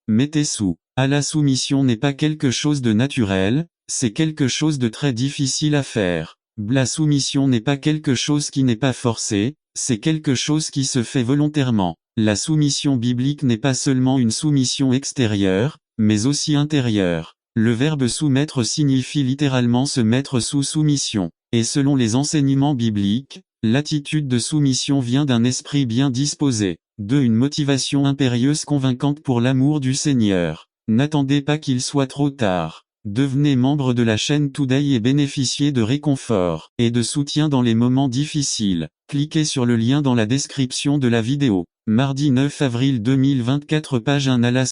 Mettez sous. À la soumission n'est pas quelque chose de naturel, c'est quelque chose de très difficile à faire. La soumission n'est pas quelque chose qui n'est pas forcé, c'est quelque chose qui se fait volontairement. La soumission biblique n'est pas seulement une soumission extérieure, mais aussi intérieure. Le verbe soumettre signifie littéralement se mettre sous soumission. Et selon les enseignements bibliques, l'attitude de soumission vient d'un esprit bien disposé, une motivation impérieuse convaincante pour l'amour du Seigneur. N'attendez pas qu'il soit trop tard. Devenez membre de la chaîne Today et bénéficiez de réconfort et de soutien dans les moments difficiles. Cliquez sur le lien dans la description de la vidéo. Mardi 9 avril 2024, page 1 à la